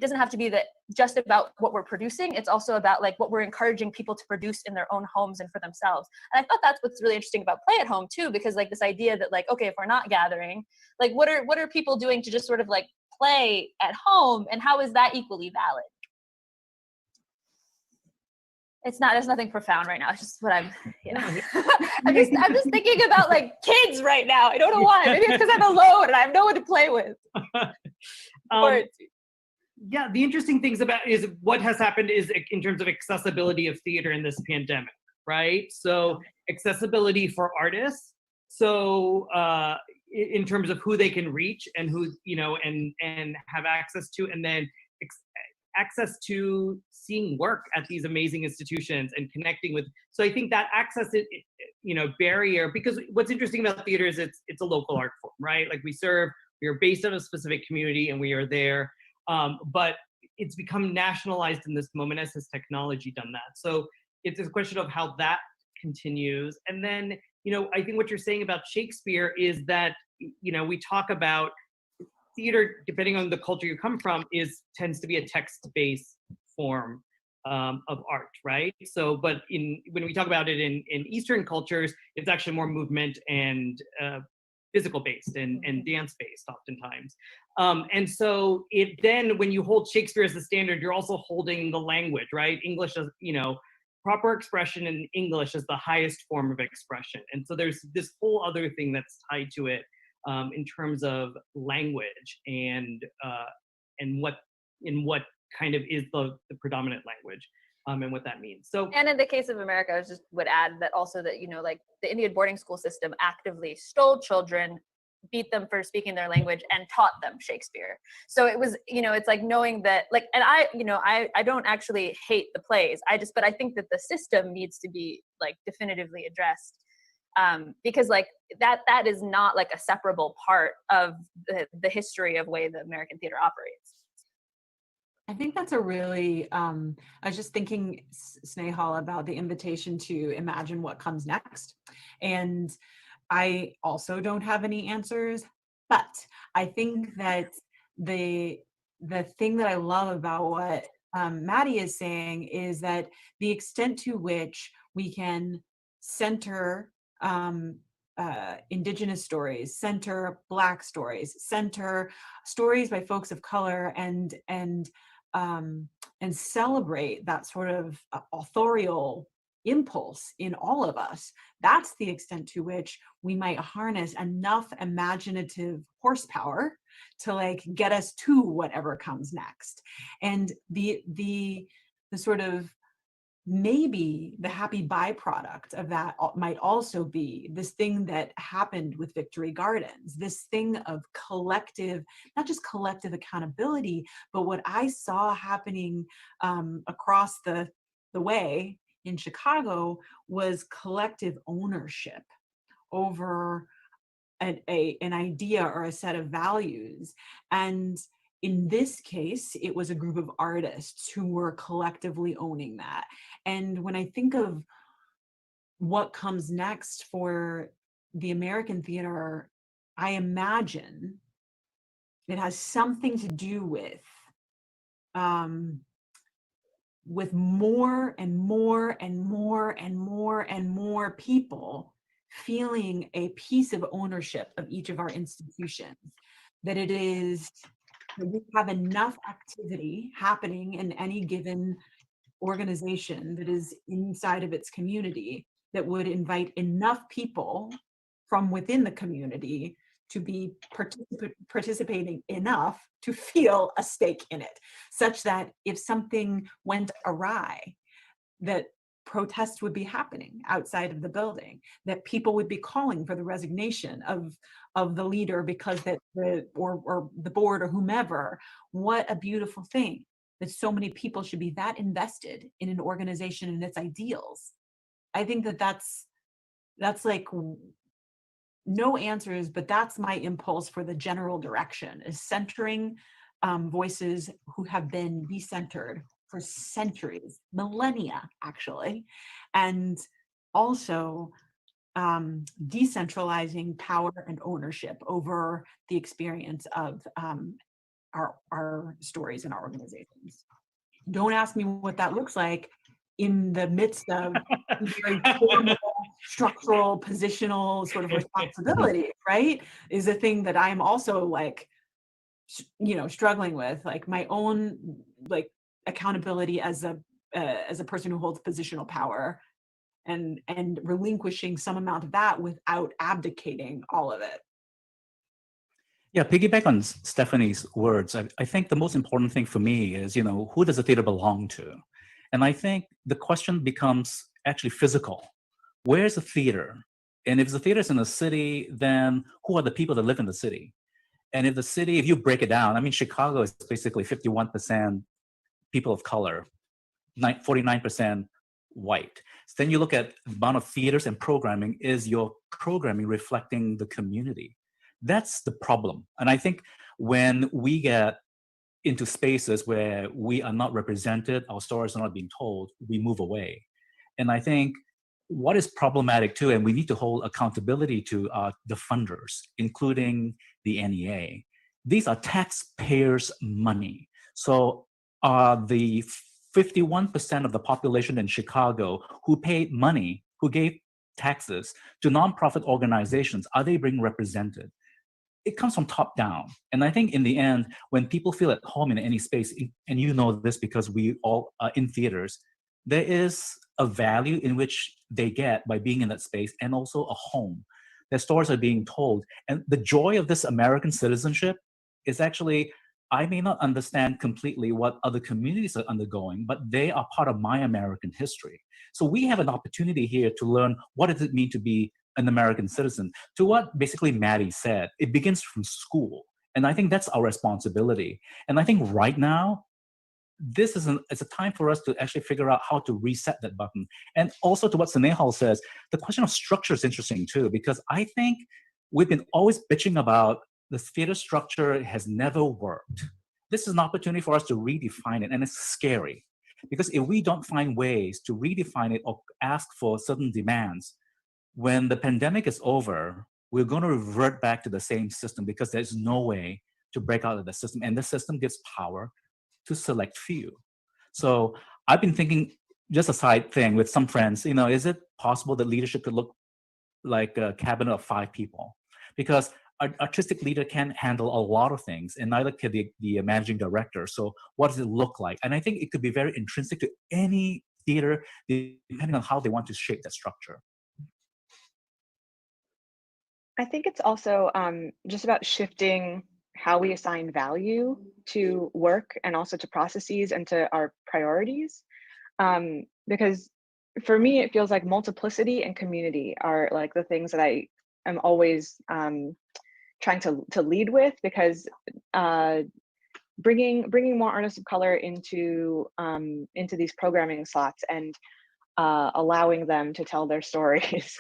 that just about what we're producing. It's also about like what we're encouraging people to produce in their own homes and for themselves. And I thought that's what's really interesting about Play at Home too, because like this idea that like, okay, if we're not gathering, like what are people doing to just sort of like play at home, and how is that equally valid? There's nothing profound right now. It's just what I'm I'm just thinking about like kids right now. I don't know why. Maybe it's because I'm alone and I have no one to play with. Yeah, the interesting things about is what has happened is in terms of accessibility of theater in this pandemic, right? So accessibility for artists. So in terms of who they can reach and who, you know, and have access to, and then access to seeing work at these amazing institutions and connecting with. So I think that access, you know, barrier, because what's interesting about theater is it's a local art form, right? Like we are based on a specific community and we are there. But it's become nationalized in this moment, as has technology done that. So it's a question of how that continues. And then, you know, I think what you're saying about Shakespeare is that, you know, we talk about theater, depending on the culture you come from, tends to be a text-based form of art, right? So, but when we talk about it in Eastern cultures, it's actually more movement and physical based and dance based oftentimes. And so then when you hold Shakespeare as the standard, you're also holding the language, right? English is, you know, proper expression in English is the highest form of expression. And so there's this whole other thing that's tied to it in terms of language and what kind of is the predominant language. And what that means. So, and in the case of America, I just would add that also that, you know, like the Indian boarding school system actively stole children, beat them for speaking their language, and taught them Shakespeare. So it was, you know, it's like knowing that, like, and I don't actually hate the plays. But I think that the system needs to be like definitively addressed, because like that is not like a separable part of the history of way the American theater operates. I think that's a really, I was just thinking, Snehal, about the invitation to imagine what comes next. And I also don't have any answers, but I think that the thing that I love about what Maddie is saying is that the extent to which we can center Indigenous stories, center Black stories, center stories by folks of color, and celebrate that sort of authorial impulse in all of us. That's the extent to which we might harness enough imaginative horsepower to like get us to whatever comes next. And the sort of maybe the happy byproduct of that might also be this thing that happened with Victory Gardens, this thing of collective, not just collective accountability, but what I saw happening across the way in Chicago was collective ownership over an idea or a set of values. And in this case, it was a group of artists who were collectively owning that. And when I think of what comes next for the American theater, I imagine it has something to do with more and more and more and more and more people feeling a piece of ownership of each of our institutions, that it is that we have enough activity happening in any given organization that is inside of its community that would invite enough people from within the community to be participating enough to feel a stake in it, such that if something went awry, that protests would be happening outside of the building, that people would be calling for the resignation of the leader because that or the board or whomever. What a beautiful thing that so many people should be that invested in an organization and its ideals. I think that that's like no answers, but that's my impulse for the general direction, is centering voices who have been decentered for centuries, millennia actually, and also decentralizing power and ownership over the experience of our stories and our organizations. Don't ask me what that looks like in the midst of very formal, structural, positional sort of responsibility, right? Is a thing that I'm also like, you know, struggling with, like my own like accountability as a person who holds positional power, and relinquishing some amount of that without abdicating all of it. Yeah, piggyback on Stephanie's words, I think the most important thing for me is, you know, who does the theater belong to? And I think the question becomes actually physical. Where's the theater? And if the theater is in a city, then who are the people that live in the city? And if the city, if you break it down, I mean, Chicago is basically 51% people of color, 49% white. So then you look at the amount of theaters and programming. Is your programming reflecting the community? That's the problem. And I think when we get into spaces where we are not represented, our stories are not being told, we move away. And I think what is problematic too, and we need to hold accountability to the funders, including the NEA. These are taxpayers' money. So the 51% of the population in Chicago who paid money, who gave taxes to nonprofit organizations, are they being represented? It comes from top down. And I think in the end, when people feel at home in any space, and you know this because we all are in theaters, there is a value in which they get by being in that space, and also a home. Their stories are being told. And the joy of this American citizenship is actually, I may not understand completely what other communities are undergoing, but they are part of my American history. So we have an opportunity here to learn what does it mean to be an American citizen. To what basically Maddie said, it begins from school. And I think that's our responsibility. And I think right now, this is it's a time for us to actually figure out how to reset that button. And also to what Snehal says, the question of structure is interesting too, because I think we've been always bitching about the theater structure has never worked. This is an opportunity for us to redefine it, and it's scary. Because if we don't find ways to redefine it or ask for certain demands, when the pandemic is over, we're going to revert back to the same system, because there's no way to break out of the system. And the system gives power to select few. So I've been thinking, just a side thing with some friends, you know, is it possible that leadership could look like a cabinet of 5 people? Because an artistic leader can't handle a lot of things, and neither can the managing director. So what does it look like? And I think it could be very intrinsic to any theater, depending on how they want to shape that structure. I think it's also just about shifting how we assign value to work, and also to processes and to our priorities. Because for me, it feels like multiplicity and community are like the things that I am always trying to lead with, because bringing more artists of color into these programming slots, and allowing them to tell their stories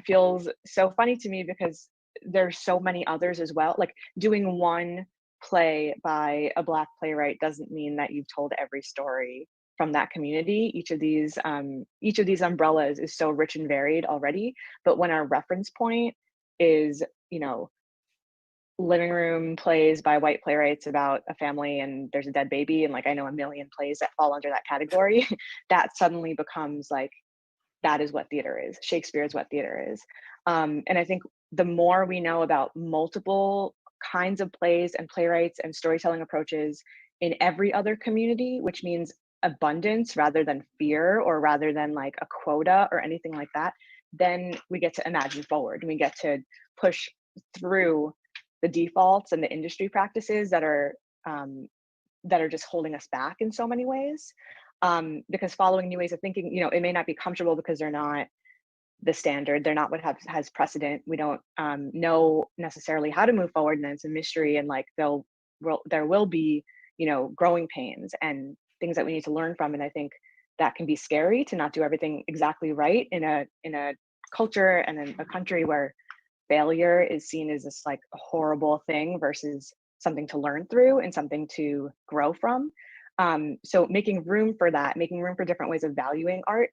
feels so funny to me, because there's so many others as well. Like, doing one play by a Black playwright doesn't mean that you've told every story from that community. Each of these umbrellas is so rich and varied already. But when our reference point is, you know, living room plays by white playwrights about a family and there's a dead baby, and like I know a million plays that fall under that category, that suddenly becomes like, that is what theater is. Shakespeare is what theater is. And I think the more we know about multiple kinds of plays and playwrights and storytelling approaches in every other community, which means abundance rather than fear, or rather than like a quota or anything like that, then we get to imagine forward, and we get to push through the defaults and the industry practices that are just holding us back in so many ways. Because following new ways of thinking, you know, it may not be comfortable because they're not the standard, they're not what has precedent. We don't know necessarily how to move forward, and it's a mystery. And like there will be, you know, growing pains and things that we need to learn from. And I think that can be scary to not do everything exactly right in a culture and in a country where failure is seen as this like a horrible thing versus something to learn through and something to grow from. So making room for that, making room for different ways of valuing art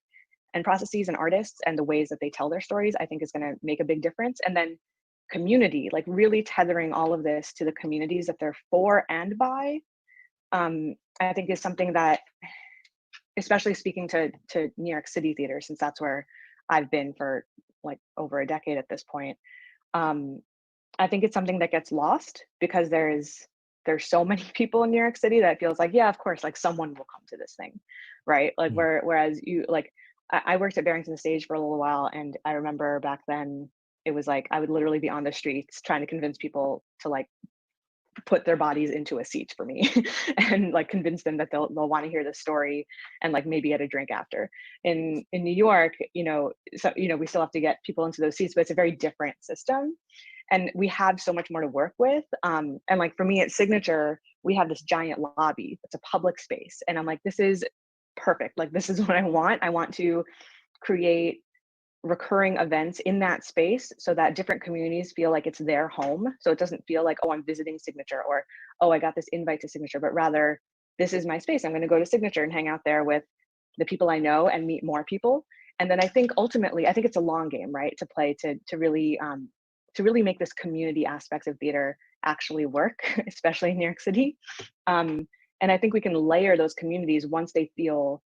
and processes and artists and the ways that they tell their stories, I think is going to make a big difference. And then community, like really tethering all of this to the communities that they're for and by, I think is something that, especially speaking to New York City theater, since that's where I've been for like over a decade at this point, I think it's something that gets lost because there's so many people in New York City that it feels like, yeah, of course, like someone will come to this thing, right? Like whereas you like, I worked at Barrington Stage for a little while, and I remember back then it was like I would literally be on the streets trying to convince people to like put their bodies into a seat for me and like convince them that they'll want to hear the story and like maybe get a drink after. In New York, you know, so you know, we still have to get people into those seats, but it's a very different system. And we have so much more to work with. And like for me at Signature, we have this giant lobby. It's a public space. And I'm like, this is perfect. Like, this is what I want. I want to create recurring events in that space so that different communities feel like it's their home. So it doesn't feel like, oh, I'm visiting Signature, or, oh, I got this invite to Signature, but rather this is my space. I'm going to go to Signature and hang out there with the people I know and meet more people. And then I think ultimately, I think it's a long game, right? To play to really make this community aspects of theater actually work, especially in New York City. And I think we can layer those communities once they feel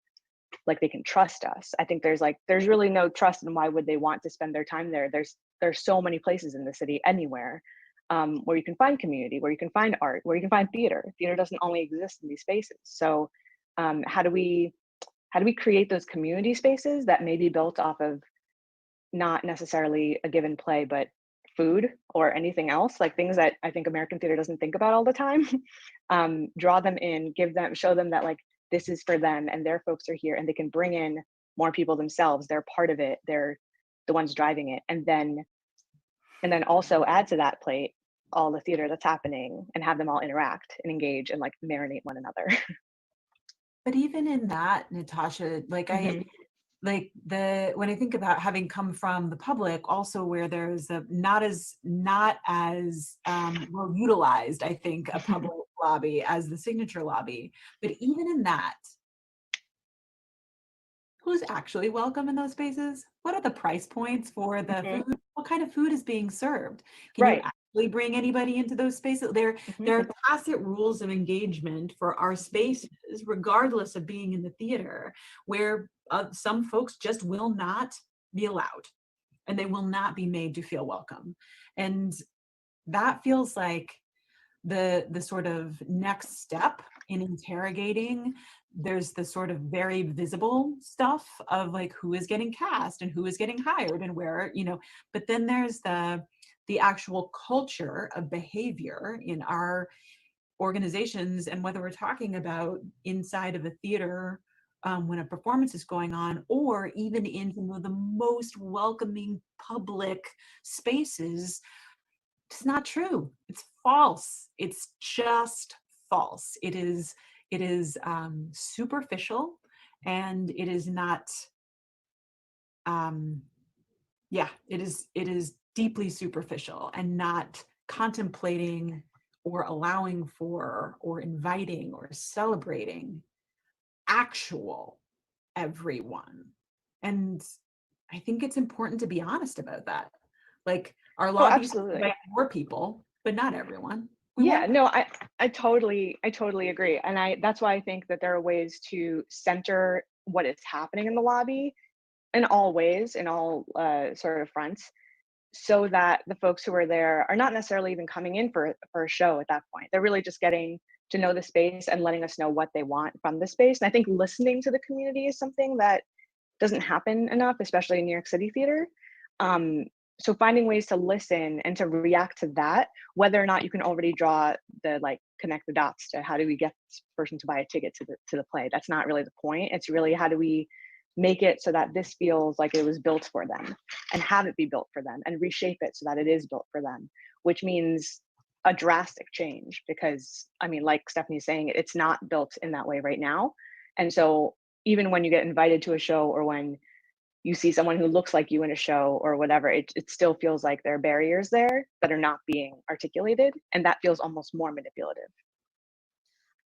like they can trust us. I think there's really no trust, and why would they want to spend their time there? There's so many places in the city, anywhere, where you can find community, where you can find art, where you can find theater. Theater doesn't only exist in these spaces. So how do we create those community spaces that may be built off of not necessarily a given play, but food or anything else, like things that I think American theater doesn't think about all the time. Draw them in, show them that like this is for them and their folks are here, and they can bring in more people themselves. They're part of it. They're the ones driving it. And then also add to that plate all the theater that's happening and have them all interact and engage and like marinate one another. But even in that, Natasha, like when I think about having come from the public also, where there's not as well utilized, I think, a public lobby as the Signature lobby. But even in that, who's actually welcome in those spaces? What are the price points for the food? What kind of food is being served? Can you actually bring anybody into those spaces? There are tacit rules of engagement for our spaces, regardless of being in the theater, where some folks just will not be allowed, and they will not be made to feel welcome. And that feels like the sort of next step in interrogating. There's the sort of very visible stuff of like who is getting cast and who is getting hired and where, you know, but then there's the actual culture of behavior in our organizations, and whether we're talking about inside of a theater when a performance is going on, or even in some of the most welcoming public spaces. It's not true. It's false. It's just false. It is superficial, and it is not. It is deeply superficial and not contemplating or allowing for or inviting or celebrating actual everyone. And I think it's important to be honest about that. Like, our lobbies invite more people, but not everyone. I totally agree. And that's why I think that there are ways to center what is happening in the lobby in all ways, in all sort of fronts, so that the folks who are there are not necessarily even coming in for a show at that point. They're really just getting to know the space and letting us know what they want from the space. And I think listening to the community is something that doesn't happen enough, especially in New York City theater. so finding ways to listen and to react to that, whether or not you can already draw the, like, connect the dots to how do we get this person to buy a ticket to the play. That's not really the point. It's really how do we make it so that this feels like it was built for them, and have it be built for them, and reshape it so that it is built for them, which means a drastic change, because I mean, like Stephanie's saying, it's not built in that way right now. And so even when you get invited to a show, or when you see someone who looks like you in a show or whatever, it still feels like there are barriers there that are not being articulated, and that feels almost more manipulative.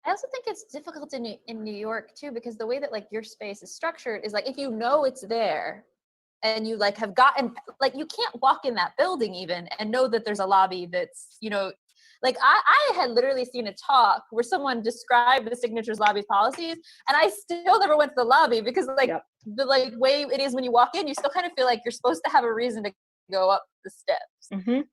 I also think it's difficult in New York too, because the way that like your space is structured is like, if you know it's there and you like have gotten, like, you can't walk in that building even and know that there's a lobby that's, you know, like I had literally seen a talk where someone described the signatures lobby's policies, and I still never went to the lobby because like the like way it is when you walk in, you still kind of feel like you're supposed to have a reason to go up the steps.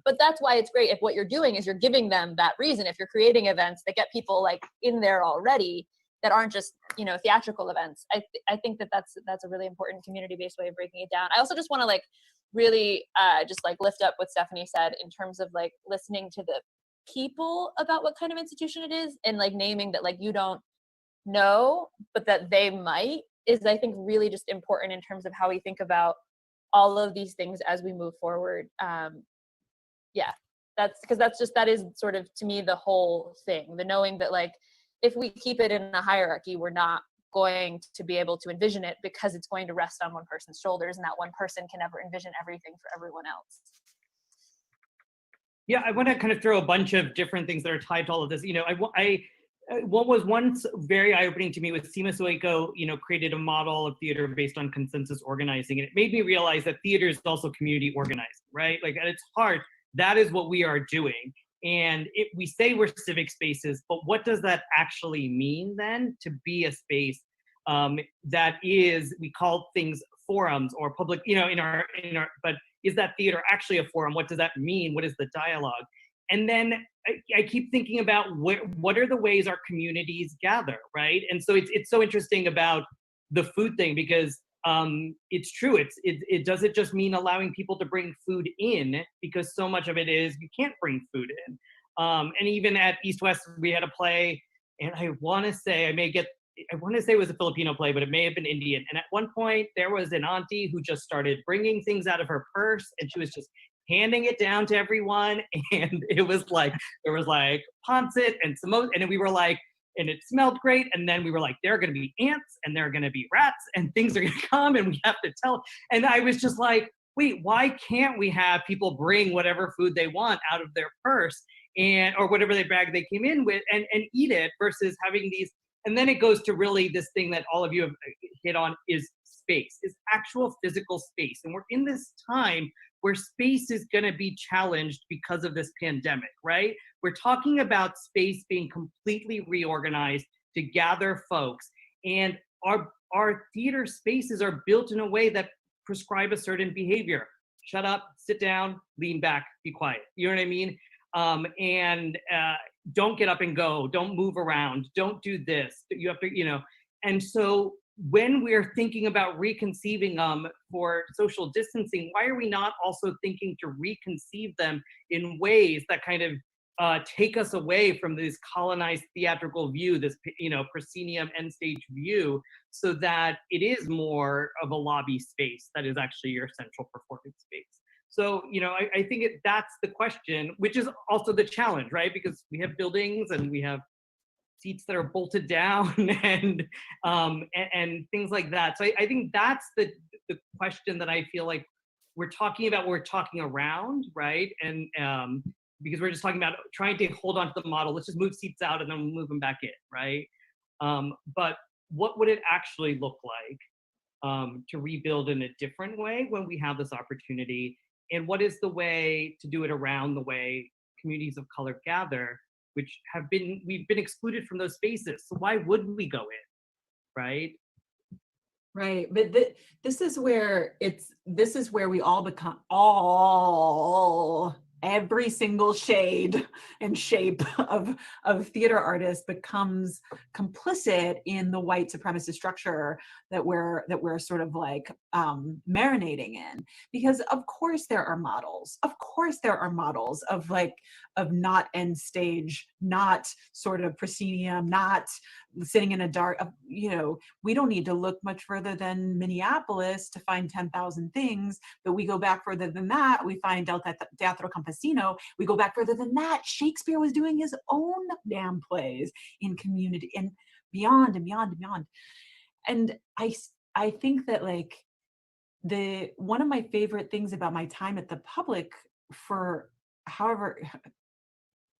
But that's why it's great if what you're doing is you're giving them that reason. If you're creating events that get people like in there already, that aren't just, you know, theatrical events. I think that that's a really important community-based way of breaking it down. I also just want to like really just like lift up what Stephanie said in terms of like listening to the people about what kind of institution it is, and like naming that like you don't know, but that they might, is I think really just important in terms of how we think about all of these things as we move forward. Yeah, that's because that is sort of, to me, the whole thing, the knowing that like if we keep it in a hierarchy, we're not going to be able to envision it, because it's going to rest on one person's shoulders, and that one person can never envision everything for everyone else. Yeah, I want to kind of throw a bunch of different things that are tied to all of this. You know, what was once very eye-opening to me was Sima Soeko, you know, created a model of theater based on consensus organizing. And it made me realize that theater is also community organizing, right? Like at its heart, that is what we are doing. And we say we're civic spaces, but what does that actually mean then, to be a space that is, we call things forums or public, you know, in our, but is that theater actually a forum? What does that mean? What is the dialogue? And then I keep thinking about what are the ways our communities gather, right? And so it's so interesting about the food thing, because it's true. It doesn't just mean allowing people to bring food in, because so much of it is you can't bring food in. And even at East West, we had a play, and I want to say it was a Filipino play, but it may have been Indian. And at one point, there was an auntie who just started bringing things out of her purse, and she was just handing it down to everyone. And it was like, there was like pancit and samosa, and we were like, and it smelled great. And then we were like, there are going to be ants, and there are going to be rats, and things are going to come, and we have to tell. And I was just like, wait, why can't we have people bring whatever food they want out of their purse, or whatever bag they came in with, and eat it, versus having these. And then it goes to really this thing that all of you have hit on, is space, is actual physical space. And we're in this time where space is going to be challenged because of this pandemic, right? We're talking about space being completely reorganized to gather folks. And our theater spaces are built in a way that prescribe a certain behavior. Shut up, sit down, lean back, be quiet. You know what I mean? And don't get up and go, don't move around, don't do this. You have to, you know. And so when we're thinking about reconceiving them for social distancing, why are we not also thinking to reconceive them in ways that kind of take us away from this colonized theatrical view, this, you know, proscenium end stage view, so that it is more of a lobby space that is actually your central performance space. So, you know, I think that's the question, which is also the challenge, right? Because we have buildings and we have seats that are bolted down and things like that. So I think that's the question that I feel like we're talking about, we're talking around, right? And because we're just talking about trying to hold on to the model, let's just move seats out and then we'll move them back in, right? But what would it actually look like to rebuild in a different way when we have this opportunity? And what is the way to do it around the way communities of color gather, which we've been excluded from those spaces. So why would we go in, right? Right, but this is where we all become all every single shade and shape of theater artists becomes complicit in the white supremacist structure that we're sort of like marinating in. Because of course there are models. Of course there are models of not end stage, not sort of proscenium, not sitting in a dark, you know, we don't need to look much further than Minneapolis to find 10,000 things, but we go back further than that, we find Teatro Campesino, we go back further than that, Shakespeare was doing his own damn plays in community and beyond and beyond and beyond. And I think that like one of my favorite things about my time at the Public for however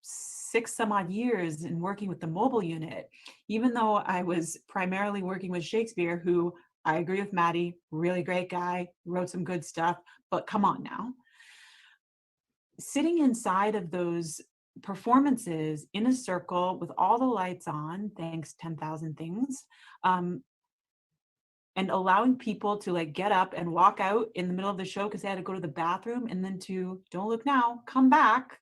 6 some odd years in working with the mobile unit, even though I was primarily working with Shakespeare, who I agree with Maddie, really great guy, wrote some good stuff, but come on now. Sitting inside of those performances in a circle with all the lights on, thanks 10,000 things, and allowing people to like get up and walk out in the middle of the show because they had to go to the bathroom, and then to, don't look now, come back,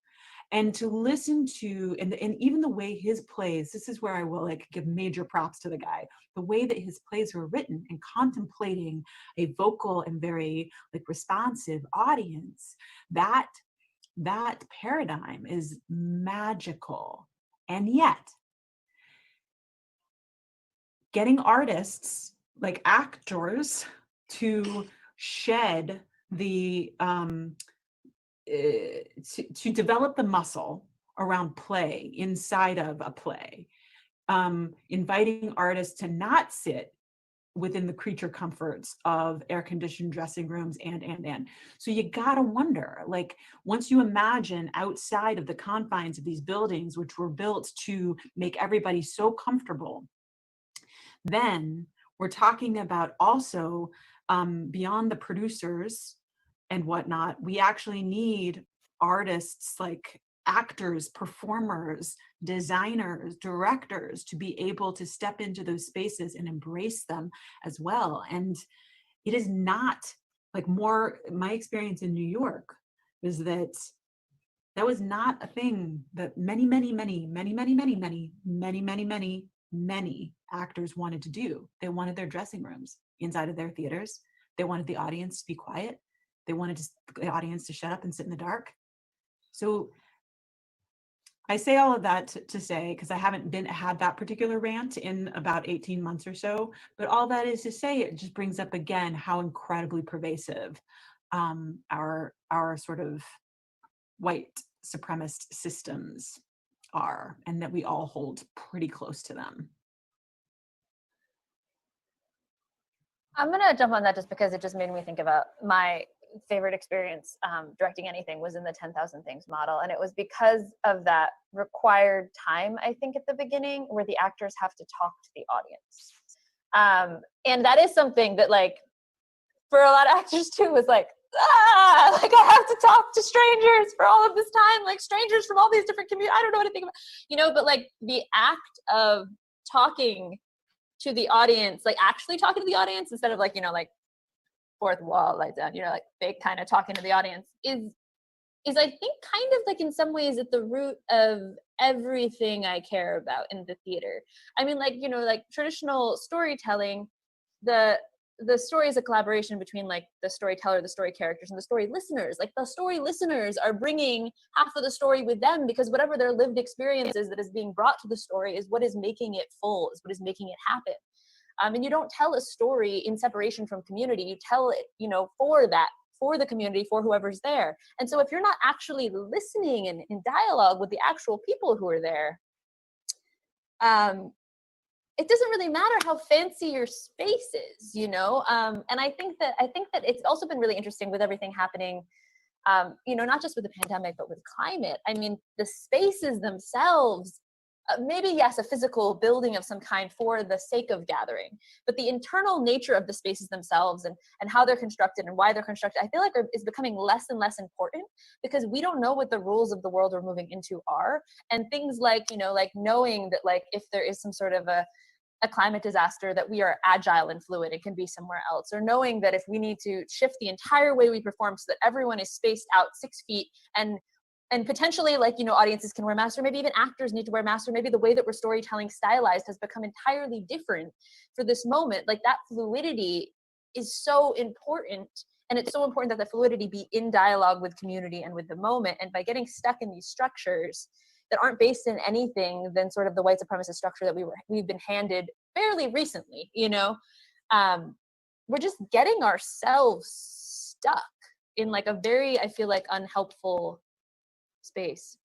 and to listen to, and even the way his plays, this is where I will like give major props to the guy, the way that his plays were written and contemplating a vocal and very like responsive audience, that paradigm is magical. And yet, getting artists like actors to shed the to develop the muscle around play inside of a play, inviting artists to not sit within the creature comforts of air-conditioned dressing rooms and. So you gotta wonder, like, once you imagine outside of the confines of these buildings, which were built to make everybody so comfortable, then we're talking about also beyond the producers and whatnot, we actually need artists like actors, performers, designers, directors to be able to step into those spaces and embrace them as well. And it is not like my experience in New York was that was not a thing that many actors wanted to do. They wanted their dressing rooms inside of their theaters. They wanted the audience to be quiet. They wanted the audience to shut up and sit in the dark. So I say all of that to say, because I haven't had that particular rant in about 18 months or so, but all that is to say, it just brings up again how incredibly pervasive our sort of white supremacist systems are, and that we all hold pretty close to them. I'm gonna jump on that just because it just made me think about my favorite experience directing anything was in the 10,000 Things model. And it was because of that required time, I think, at the beginning where the actors have to talk to the audience. And that is something that, like, for a lot of actors too, was like, like I have to talk to strangers for all of this time, like strangers from all these different communities. I don't know what to think about, you know, but like the act of talking to the audience, like actually talking to the audience instead of like, you know, like fourth wall, like down, you know, like fake kind of talking to the audience is I think kind of like in some ways at the root of everything I care about in the theater. I mean, like, you know, like traditional storytelling, the story is a collaboration between like the storyteller, the story characters, and the story listeners. Like the story listeners are bringing half of the story with them because whatever their lived experience is that is being brought to the story is what is making it full, is what is making it happen. And you don't tell a story in separation from community. You tell it, you know, for the community, for whoever's there. And so if you're not actually listening and in dialogue with the actual people who are there, it doesn't really matter how fancy your space is, you know? And I think that it's also been really interesting with everything happening, you know, not just with the pandemic, but with climate. I mean, the spaces themselves, maybe yes, a physical building of some kind for the sake of gathering, but the internal nature of the spaces themselves and how they're constructed and why they're constructed, I feel like is becoming less and less important because we don't know what the rules of the world we're moving into are. And things like, you know, like knowing that like if there is some sort of a climate disaster, that we are agile and fluid and can be somewhere else, or knowing that if we need to shift the entire way we perform so that everyone is spaced out 6 feet and and potentially, like, you know, audiences can wear masks, or maybe even actors need to wear masks, or maybe the way that we're storytelling stylized has become entirely different for this moment. Like, that fluidity is so important. And it's so important that the fluidity be in dialogue with community and with the moment. And by getting stuck in these structures that aren't based in anything than sort of the white supremacist structure that we've been handed fairly recently, you know, we're just getting ourselves stuck in like a very, I feel like, unhelpful space.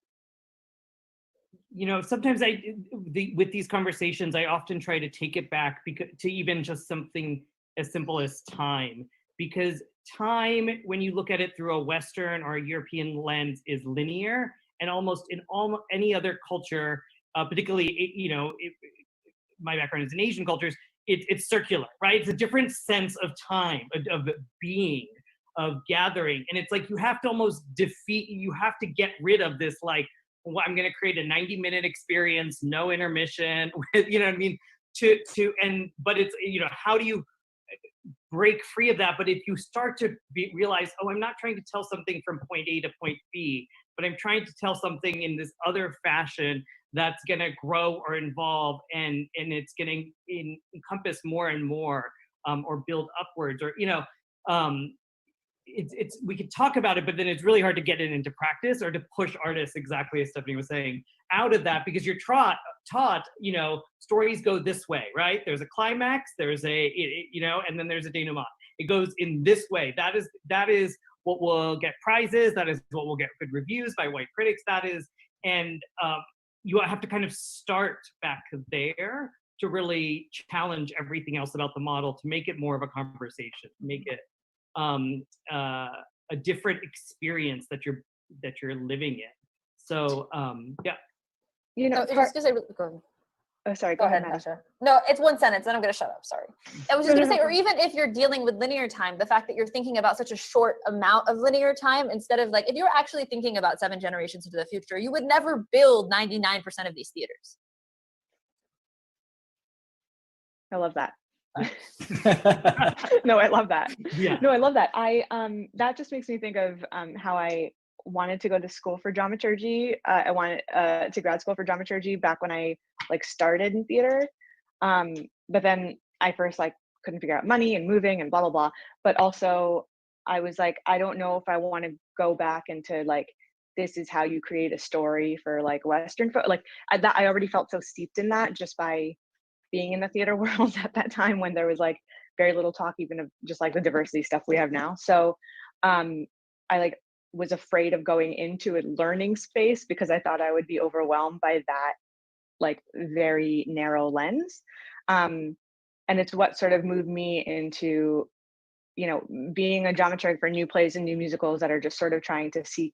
You know, sometimes with these conversations, I often try to take it back to even just something as simple as time, because time, when you look at it through a Western or a European lens, is linear, and almost in any other culture, particularly, you know, my background is in Asian cultures, it's circular, right? It's a different sense of time, of being, of gathering. And it's like you have to almost you have to get rid of this, like, well, I'm gonna create a 90-minute experience, no intermission, you know what I mean? But it's, you know, how do you break free of that? But if you start to realize, oh, I'm not trying to tell something from point A to point B, but I'm trying to tell something in this other fashion that's going to grow or evolve, and it's going to encompass more and more, or build upwards, or, you know, it's we could talk about it, but then it's really hard to get it into practice, or to push artists, exactly as Stephanie was saying, out of that, because you're taught, you know, stories go this way, right? There's a climax, there's you know, and then there's a denouement. It goes in this way. That is what will get prizes. That is what will get good reviews by white critics. And you have to kind of start back there to really challenge everything else about the model, to make it more of a conversation, make it a different experience that you're living in. So yeah. You know, So, just to say, oh, sorry, go ahead, Natasha. No, it's one sentence, then I'm going to shut up. Sorry. I was just going to say, or even if you're dealing with linear time, the fact that you're thinking about such a short amount of linear time, instead of, like, if you're actually thinking about 7 generations into the future, you would never build 99% of these theaters. I love that. No, I love that. Yeah. No, I love that. That just makes me think of how I wanted to go to school for dramaturgy. I wanted to grad school for dramaturgy back when I like started in theater. But then I first like couldn't figure out money and moving and blah blah blah. But also I was like, I don't know if I want to go back into like, this is how you create a story for like Western like I already felt so steeped in that just by being in the theater world at that time, when there was like very little talk even of just like the diversity stuff we have now. So I like was afraid of going into a learning space because I thought I would be overwhelmed by that like very narrow lens. And it's what sort of moved me into, you know, being a dramaturg for new plays and new musicals that are just sort of trying to seek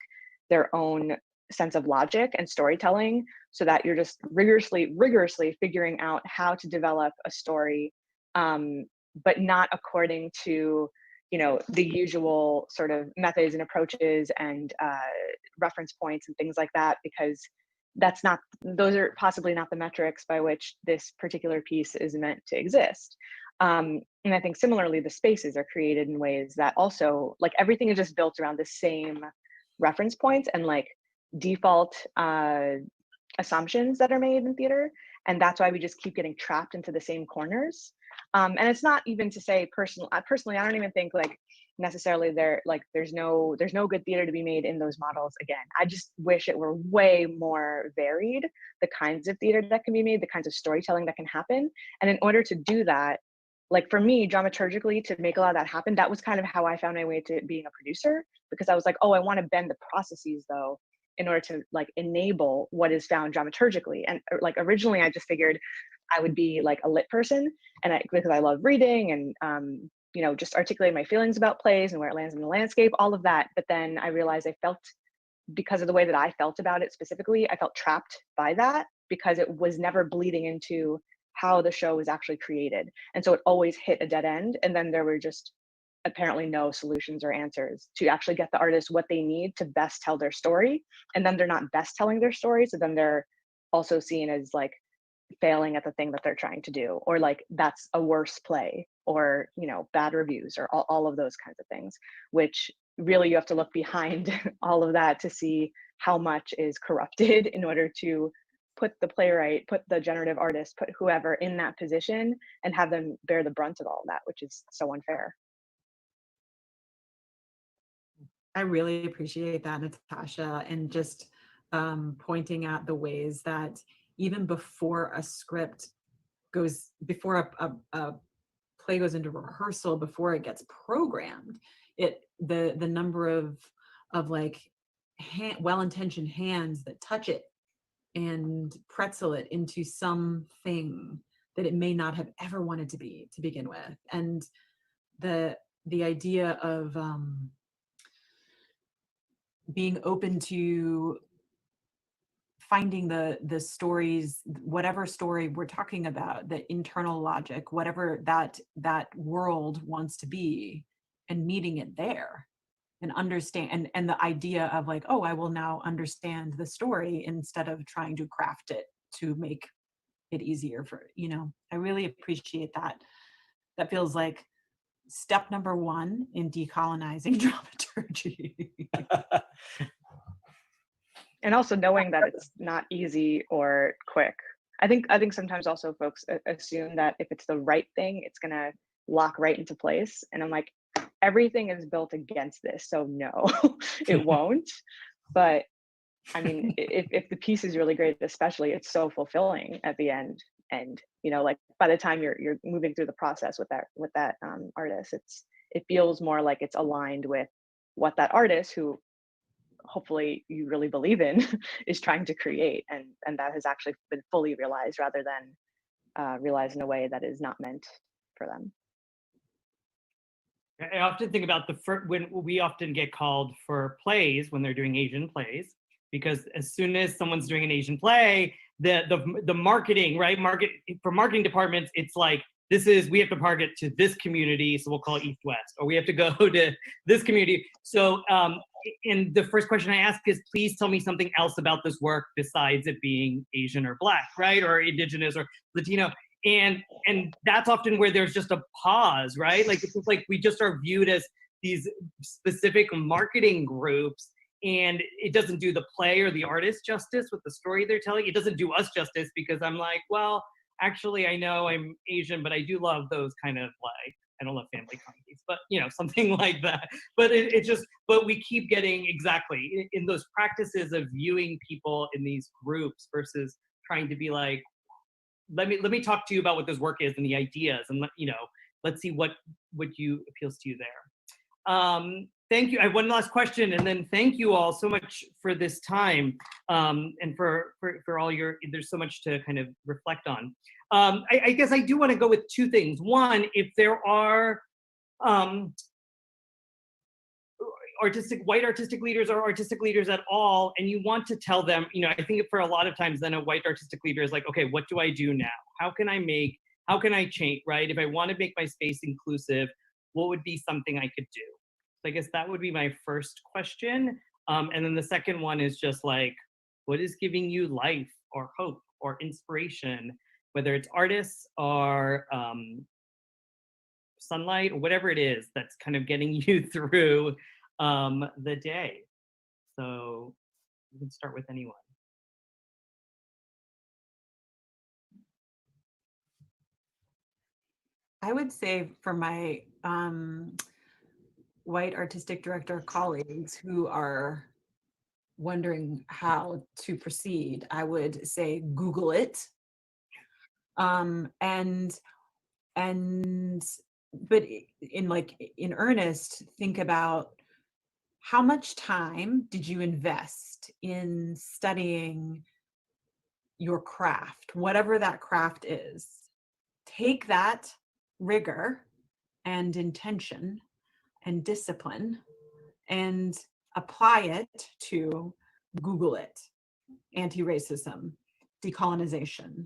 their own sense of logic and storytelling, so that you're just rigorously figuring out how to develop a story, but not according to, you know, the usual sort of methods and approaches and reference points and things like that, because those are possibly not the metrics by which this particular piece is meant to exist. And I think similarly, the spaces are created in ways that also, like, everything is just built around the same reference points and like default assumptions that are made in theater. And that's why we just keep getting trapped into the same corners. And it's not even to say personally, I don't even think like necessarily there's no good theater to be made in those models again. I just wish it were way more varied, the kinds of theater that can be made, the kinds of storytelling that can happen. And in order to do that, like for me, dramaturgically, to make a lot of that happen, that was kind of how I found my way to being a producer, because I was like, oh, I want to bend the processes though, in order to like enable what is found dramaturgically. And like originally I just figured I would be like a lit person, and because I love reading and you know, just articulating my feelings about plays and where it lands in the landscape, all of that. But then I realized I felt, because of the way that I felt about it specifically, I felt trapped by that because it was never bleeding into how the show was actually created. And so it always hit a dead end. And then there were just apparently no solutions or answers to actually get the artist what they need to best tell their story. And then they're not best telling their story, so then they're also seen as like failing at the thing that they're trying to do, or like that's a worse play, or, you know, bad reviews, or all of those kinds of things, which really you have to look behind all of that to see how much is corrupted in order to put the playwright, put the generative artist, put whoever in that position and have them bear the brunt of all of that, which is so unfair. I really appreciate that, Natasha, and just pointing out the ways that even before a script goes, before a play goes into rehearsal, before it gets programmed, the number of like well-intentioned hands that touch it and pretzel it into something that it may not have ever wanted to be to begin with. And the idea of being open to finding the stories, whatever story we're talking about, the internal logic, whatever that world wants to be, and meeting it there and understand, and the idea of like, oh, I will now understand the story instead of trying to craft it to make it easier for, I really appreciate that. That feels like step number one in decolonizing dramaturgy. And also knowing that it's not easy or quick. I think sometimes also folks assume that if it's the right thing, it's gonna lock right into place. And I'm like, everything is built against this, so no, it won't. But I mean, if the piece is really great, especially, it's so fulfilling at the end. And like by the time you're moving through the process with that artist, it feels more like it's aligned with what that artist, who hopefully you really believe in, is trying to create, and that has actually been fully realized rather than realized in a way that is not meant for them. I often think about when we often get called for plays when they're doing Asian plays, because as soon as someone's doing an Asian play, the marketing, right? For marketing departments, it's like, we have to target to this community, so we'll call it East West, or we have to go to this community. So, and the first question I ask is, please tell me something else about this work besides it being Asian or Black, right? Or Indigenous or Latino. And that's often where there's just a pause, right? Like, it's like we just are viewed as these specific marketing groups, and it doesn't do the play or the artist justice with the story they're telling. It doesn't do us justice, because I'm like, well, actually, I know I'm Asian, but I do love those kind of, like, I don't love family comedies, but something like that. But but we keep getting exactly in those practices of viewing people in these groups versus trying to be like, let me talk to you about what this work is and the ideas, and let's see what appeals to you there. Thank you. I have one last question, and then thank you all so much for this time, and for all there's so much to kind of reflect on. I guess I do want to go with two things. One, if there are white artistic leaders or artistic leaders at all, and you want to tell them, I think for a lot of times then a white artistic leader is like, okay, what do I do now? How can I change, right? If I want to make my space inclusive, what would be something I could do? So I guess that would be my first question. And then the second one is just like, what is giving you life or hope or inspiration, whether it's artists or sunlight or whatever it is that's kind of getting you through the day. So you can start with anyone. I would say for my white artistic director colleagues who are wondering how to proceed, I would say Google it. But in earnest, think about how much time did you invest in studying your craft, whatever that craft is. Take that rigor and intention and discipline and apply it to Google it, anti-racism, decolonization,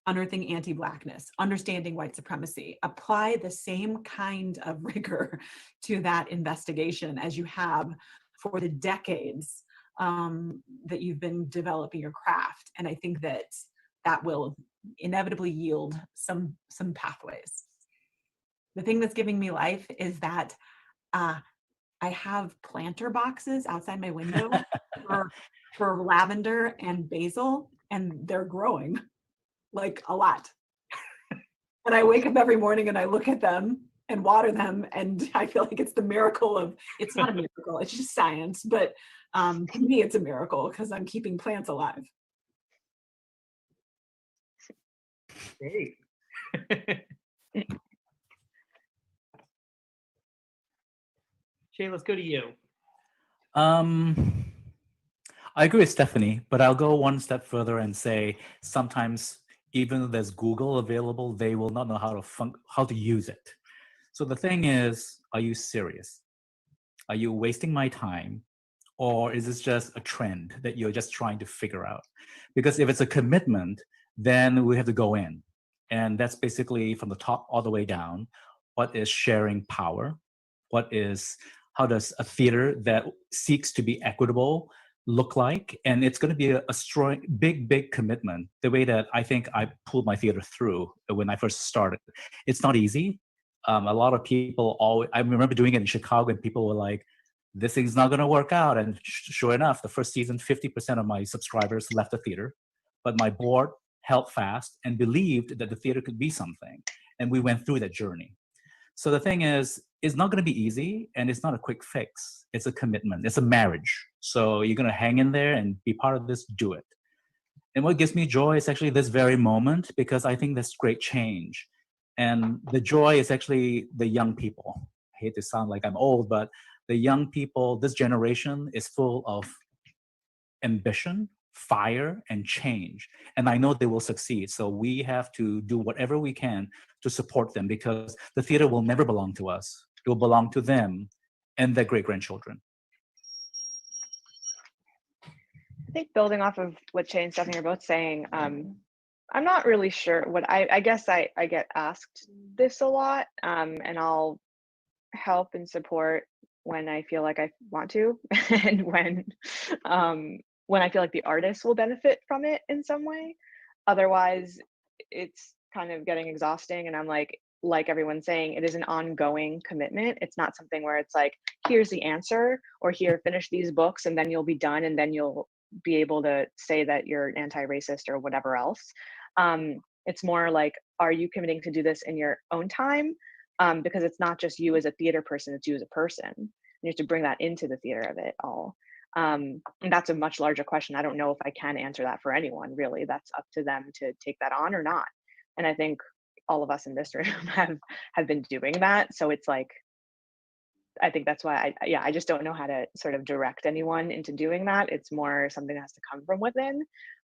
unearthing anti-Blackness, understanding white supremacy. Apply the same kind of rigor to that investigation as you have for the decades that you've been developing your craft. And I think that will inevitably yield some pathways. The thing that's giving me life is that I have planter boxes outside my window for lavender and basil, and they're growing like a lot. And I wake up every morning and I look at them and water them, and I feel like it's the miracle of, it's not a miracle, it's just science, but to me it's a miracle because I'm keeping plants alive. Great. Chay, let's go to you. I agree with Stephanie, but I'll go one step further and say sometimes even though there's Google available, they will not know how to use it. So the thing is, are you serious? Are you wasting my time? Or is this just a trend that you're just trying to figure out? Because if it's a commitment, then we have to go in. And that's basically from the top all the way down. What is sharing power? How does a theater that seeks to be equitable look like? And it's going to be a strong, big commitment. The way that I think I pulled my theater through when I first started. It's not easy. A lot of people I remember doing it in Chicago and people were like, this thing's not going to work out. And sure enough, the first season, 50% of my subscribers left the theater, but my board held fast and believed that the theater could be something. And we went through that journey. So the thing is, it's not going to be easy and it's not a quick fix. It's a commitment. It's a marriage. So you're going to hang in there and be part of this, do it. And what gives me joy is actually this very moment, because I think that's great change. And the joy is actually the young people. I hate to sound like I'm old, but the young people, this generation is full of ambition, fire, and change. And I know they will succeed. So we have to do whatever we can to support them, because the theater will never belong to us. It will belong to them and their great-grandchildren. I think building off of what Chay and Stephanie are both saying, I'm not really sure what I guess I get asked this a lot, and I'll help and support when I feel like I want to, and when I feel like the artist will benefit from it in some way. Otherwise, it's kind of getting exhausting, and I'm like everyone's saying, it is an ongoing commitment. It's not something where it's like, here's the answer, or here, finish these books and then you'll be done, and then you'll be able to say that you're anti-racist or whatever else. It's more like, are you committing to do this in your own time? Because it's not just you as a theater person, it's you as a person. You have to bring that into the theater of it all. And that's a much larger question. I don't know if I can answer that for anyone, really. That's up to them to take that on or not. And I think all of us in this room have been doing that. So it's like, I think that's why I just don't know how to sort of direct anyone into doing that. It's more something that has to come from within.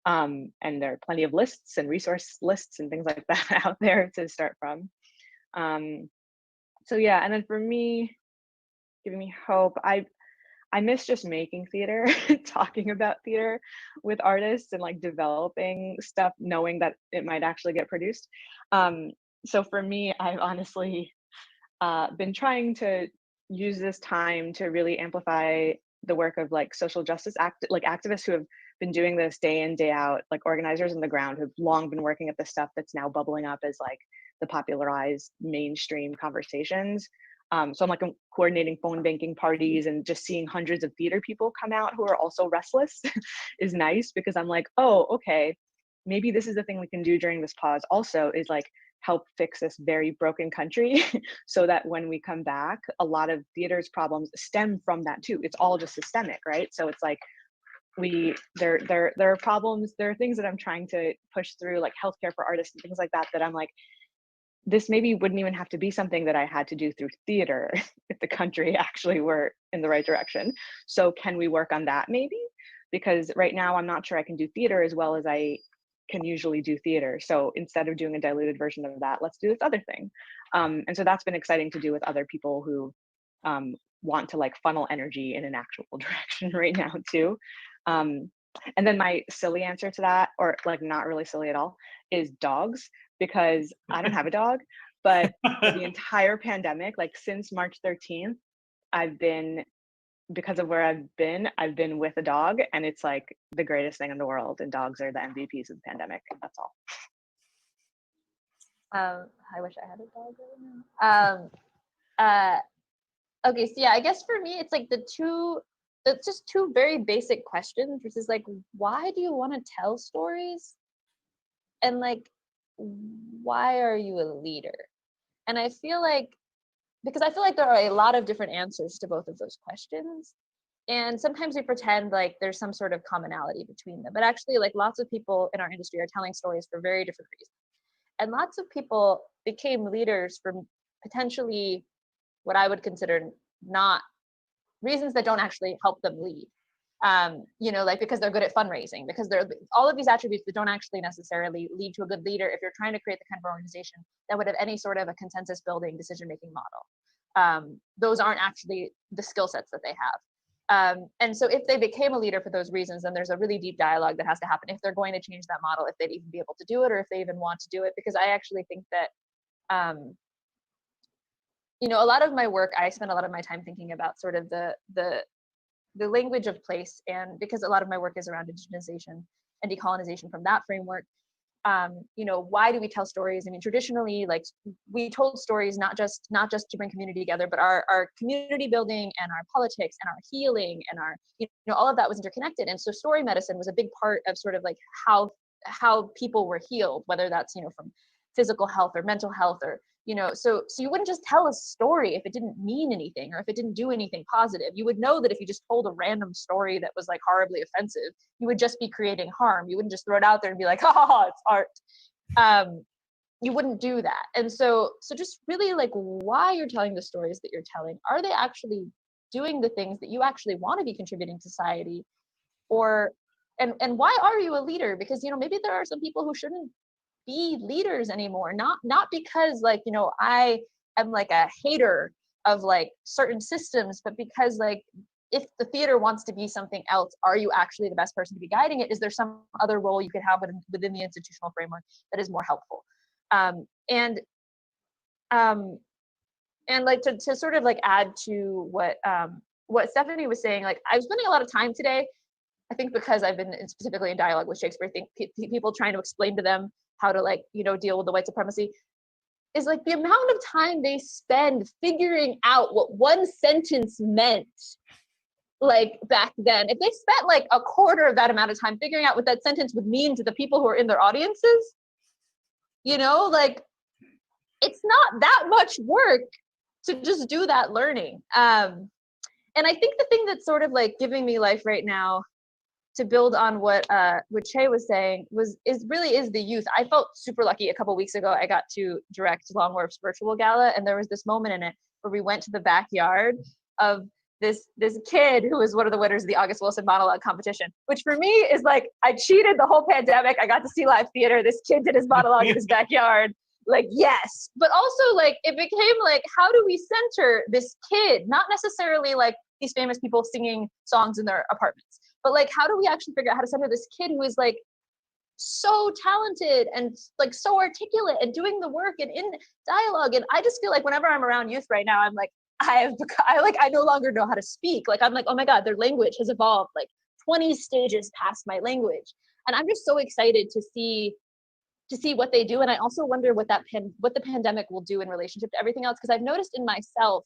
And there are plenty of lists and resource lists and things like that out there to start from. So yeah, and then for me, giving me hope, I miss just making theater, talking about theater with artists and like developing stuff, knowing that it might actually get produced. So for me, I've honestly been trying to use this time to really amplify the work of like social justice activists who have been doing this day in, day out, like organizers on the ground who've long been working at the stuff that's now bubbling up as like the popularized mainstream conversations. So I'm like coordinating phone banking parties, and just seeing hundreds of theater people come out who are also restless is nice, because I'm like, oh, okay, maybe this is the thing we can do during this pause also, is like help fix this very broken country so that when we come back, a lot of theater's problems stem from that too. It's all just systemic, right? So it's like there are problems, there are things that I'm trying to push through, like healthcare for artists and things like that, that I'm like, this maybe wouldn't even have to be something that I had to do through theater if the country actually were in the right direction. So can we work on that maybe? Because right now I'm not sure I can do theater as well as I can usually do theater. So instead of doing a diluted version of that, let's do this other thing. And so that's been exciting to do with other people who want to like funnel energy in an actual direction right now too. And then my silly answer to that, or like not really silly at all, is dogs, because I don't have a dog, but for the entire pandemic, like since March 13th, I've been, because of where I've been with a dog, and it's like the greatest thing in the world, and dogs are the MVPs of the pandemic. That's all. I wish I had a dog right now. Okay, so yeah, I guess for me, it's like it's just two very basic questions, which is like, why do you want to tell stories? And like, why are you a leader? And I feel like, because I feel like there are a lot of different answers to both of those questions. And sometimes we pretend like there's some sort of commonality between them. But actually, like lots of people in our industry are telling stories for very different reasons. And lots of people became leaders for potentially what I would consider not reasons that don't actually help them lead. Like because they're good at fundraising, because they're all of these attributes that don't actually necessarily lead to a good leader if you're trying to create the kind of organization that would have any sort of a consensus building decision-making model. Those aren't actually the skill sets that they have. And so if they became a leader for those reasons, then there's a really deep dialogue that has to happen if they're going to change that model, if they'd even be able to do it, or if they even want to do it. Because I actually think that a lot of my work, I spend a lot of my time thinking about sort of the language of place, and because a lot of my work is around indigenization and decolonization from that framework, why do we tell stories? I mean, traditionally, like we told stories not just to bring community together, but our community building and our politics and our healing and our all of that was interconnected. And so story medicine was a big part of sort of like how people were healed, whether that's from physical health or mental health, or so you wouldn't just tell a story if it didn't mean anything or if it didn't do anything positive. You would know that if you just told a random story that was like horribly offensive, you would just be creating harm. You wouldn't just throw it out there and be like, oh, it's art. You wouldn't do that. And so just really like why you're telling the stories that you're telling. Are they actually doing the things that you actually want to be contributing to society? And why are you a leader? Because maybe there are some people who shouldn't be leaders anymore, not because like I am like a hater of like certain systems, but because like if the theater wants to be something else, are you actually the best person to be guiding it? Is there some other role you could have within the institutional framework that is more helpful? And like to sort of like add to what Stephanie was saying, like I was spending a lot of time today, I think because I've been specifically in dialogue with Shakespeare, I think people trying to explain to them how to like, deal with the white supremacy, is like the amount of time they spend figuring out what one sentence meant, like back then. If they spent like a quarter of that amount of time figuring out what that sentence would mean to the people who are in their audiences, like it's not that much work to just do that learning. And I think the thing that's sort of like giving me life right now, to build on what Chay was saying, is the youth. I felt super lucky a couple weeks ago. I got to direct Long Wharf's virtual gala, and there was this moment in it where we went to the backyard of this kid who was one of the winners of the August Wilson monologue competition, which for me is like, I cheated the whole pandemic. I got to see live theater. This kid did his monologue in his backyard. Like, yes. But also like, it became like, how do we center this kid? Not necessarily like these famous people singing songs in their apartments, but like, how do we actually figure out how to center this kid who is like so talented and like so articulate and doing the work and in dialogue? And I just feel like whenever I'm around youth right now, I'm like, I no longer know how to speak. Like, I'm like, oh my God, their language has evolved like 20 stages past my language. And I'm just so excited to see what they do. And I also wonder what the pandemic will do in relationship to everything else. Because I've noticed in myself,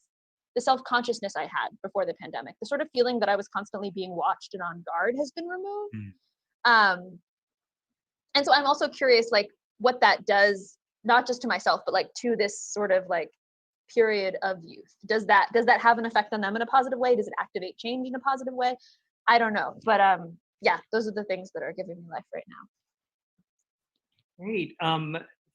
the self-consciousness I had before the pandemic, the sort of feeling that I was constantly being watched and on guard has been removed. And so I'm also curious, like what that does, not just to myself, but like to this sort of like period of youth. Does that have an effect on them in a positive way? Does it activate change in a positive way? I don't know. But yeah, those are the things that are giving me life right now. Great.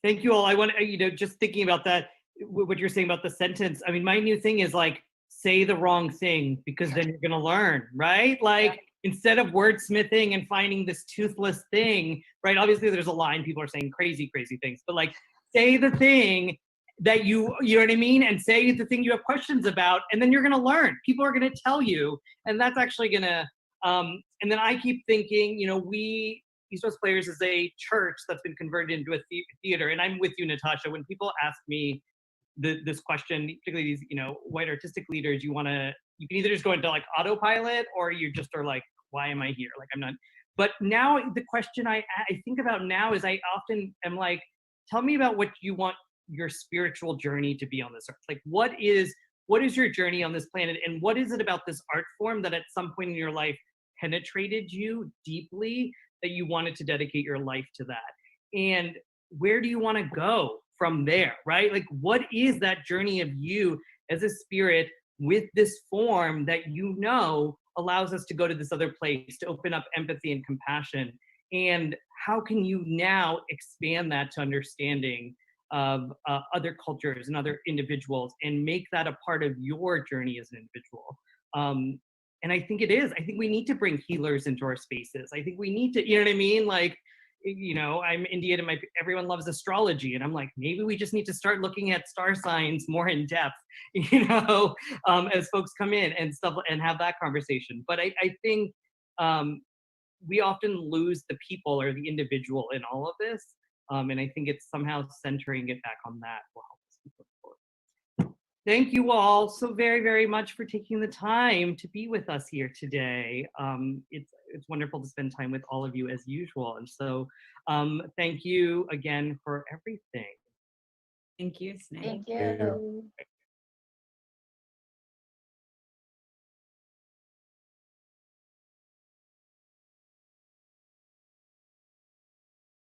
Thank you all. I want to, just thinking about that, what you're saying about the sentence. I mean, my new thing is like, say the wrong thing because then you're going to learn, right? Like, instead of wordsmithing and finding this toothless thing, right? Obviously there's a line, people are saying crazy, crazy things, but like, say the thing that you know what I mean? And say the thing you have questions about, and then you're going to learn. People are going to tell you, and that's actually going to, and then I keep thinking, we, East West Players is a church that's been converted into a theater. And I'm with you, Natasha. When people ask me this question, particularly these, white artistic leaders, you can either just go into like autopilot, or you just are like, why am I here? Like, I'm not. But now the question I think about now is I often am like, tell me about what you want your spiritual journey to be on this earth. Like, what is what is your journey on this planet, and what is it about this art form that at some point in your life penetrated you deeply that you wanted to dedicate your life to that? And where do you want to go from there, right? Like, what is that journey of you as a spirit with this form that you know allows us to go to this other place, to open up empathy and compassion? And how can you now expand that to understanding of other cultures and other individuals and make that a part of your journey as an individual? And I think it is. I think we need to bring healers into our spaces. I think we need to, you know what I mean? Like, you know, I'm Indian and everyone loves astrology. And I'm like, maybe we just need to start looking at star signs more in depth, you know, as folks come in and stuff and have that conversation. But I think we often lose the people or the individual in all of this. And I think it's somehow centering it back on that will help us move forward. Thank you all so very, very much for taking the time to be with us here today. It's wonderful to spend time with all of you as usual. And so thank you again for everything. Thank you, Snehal. Thank you.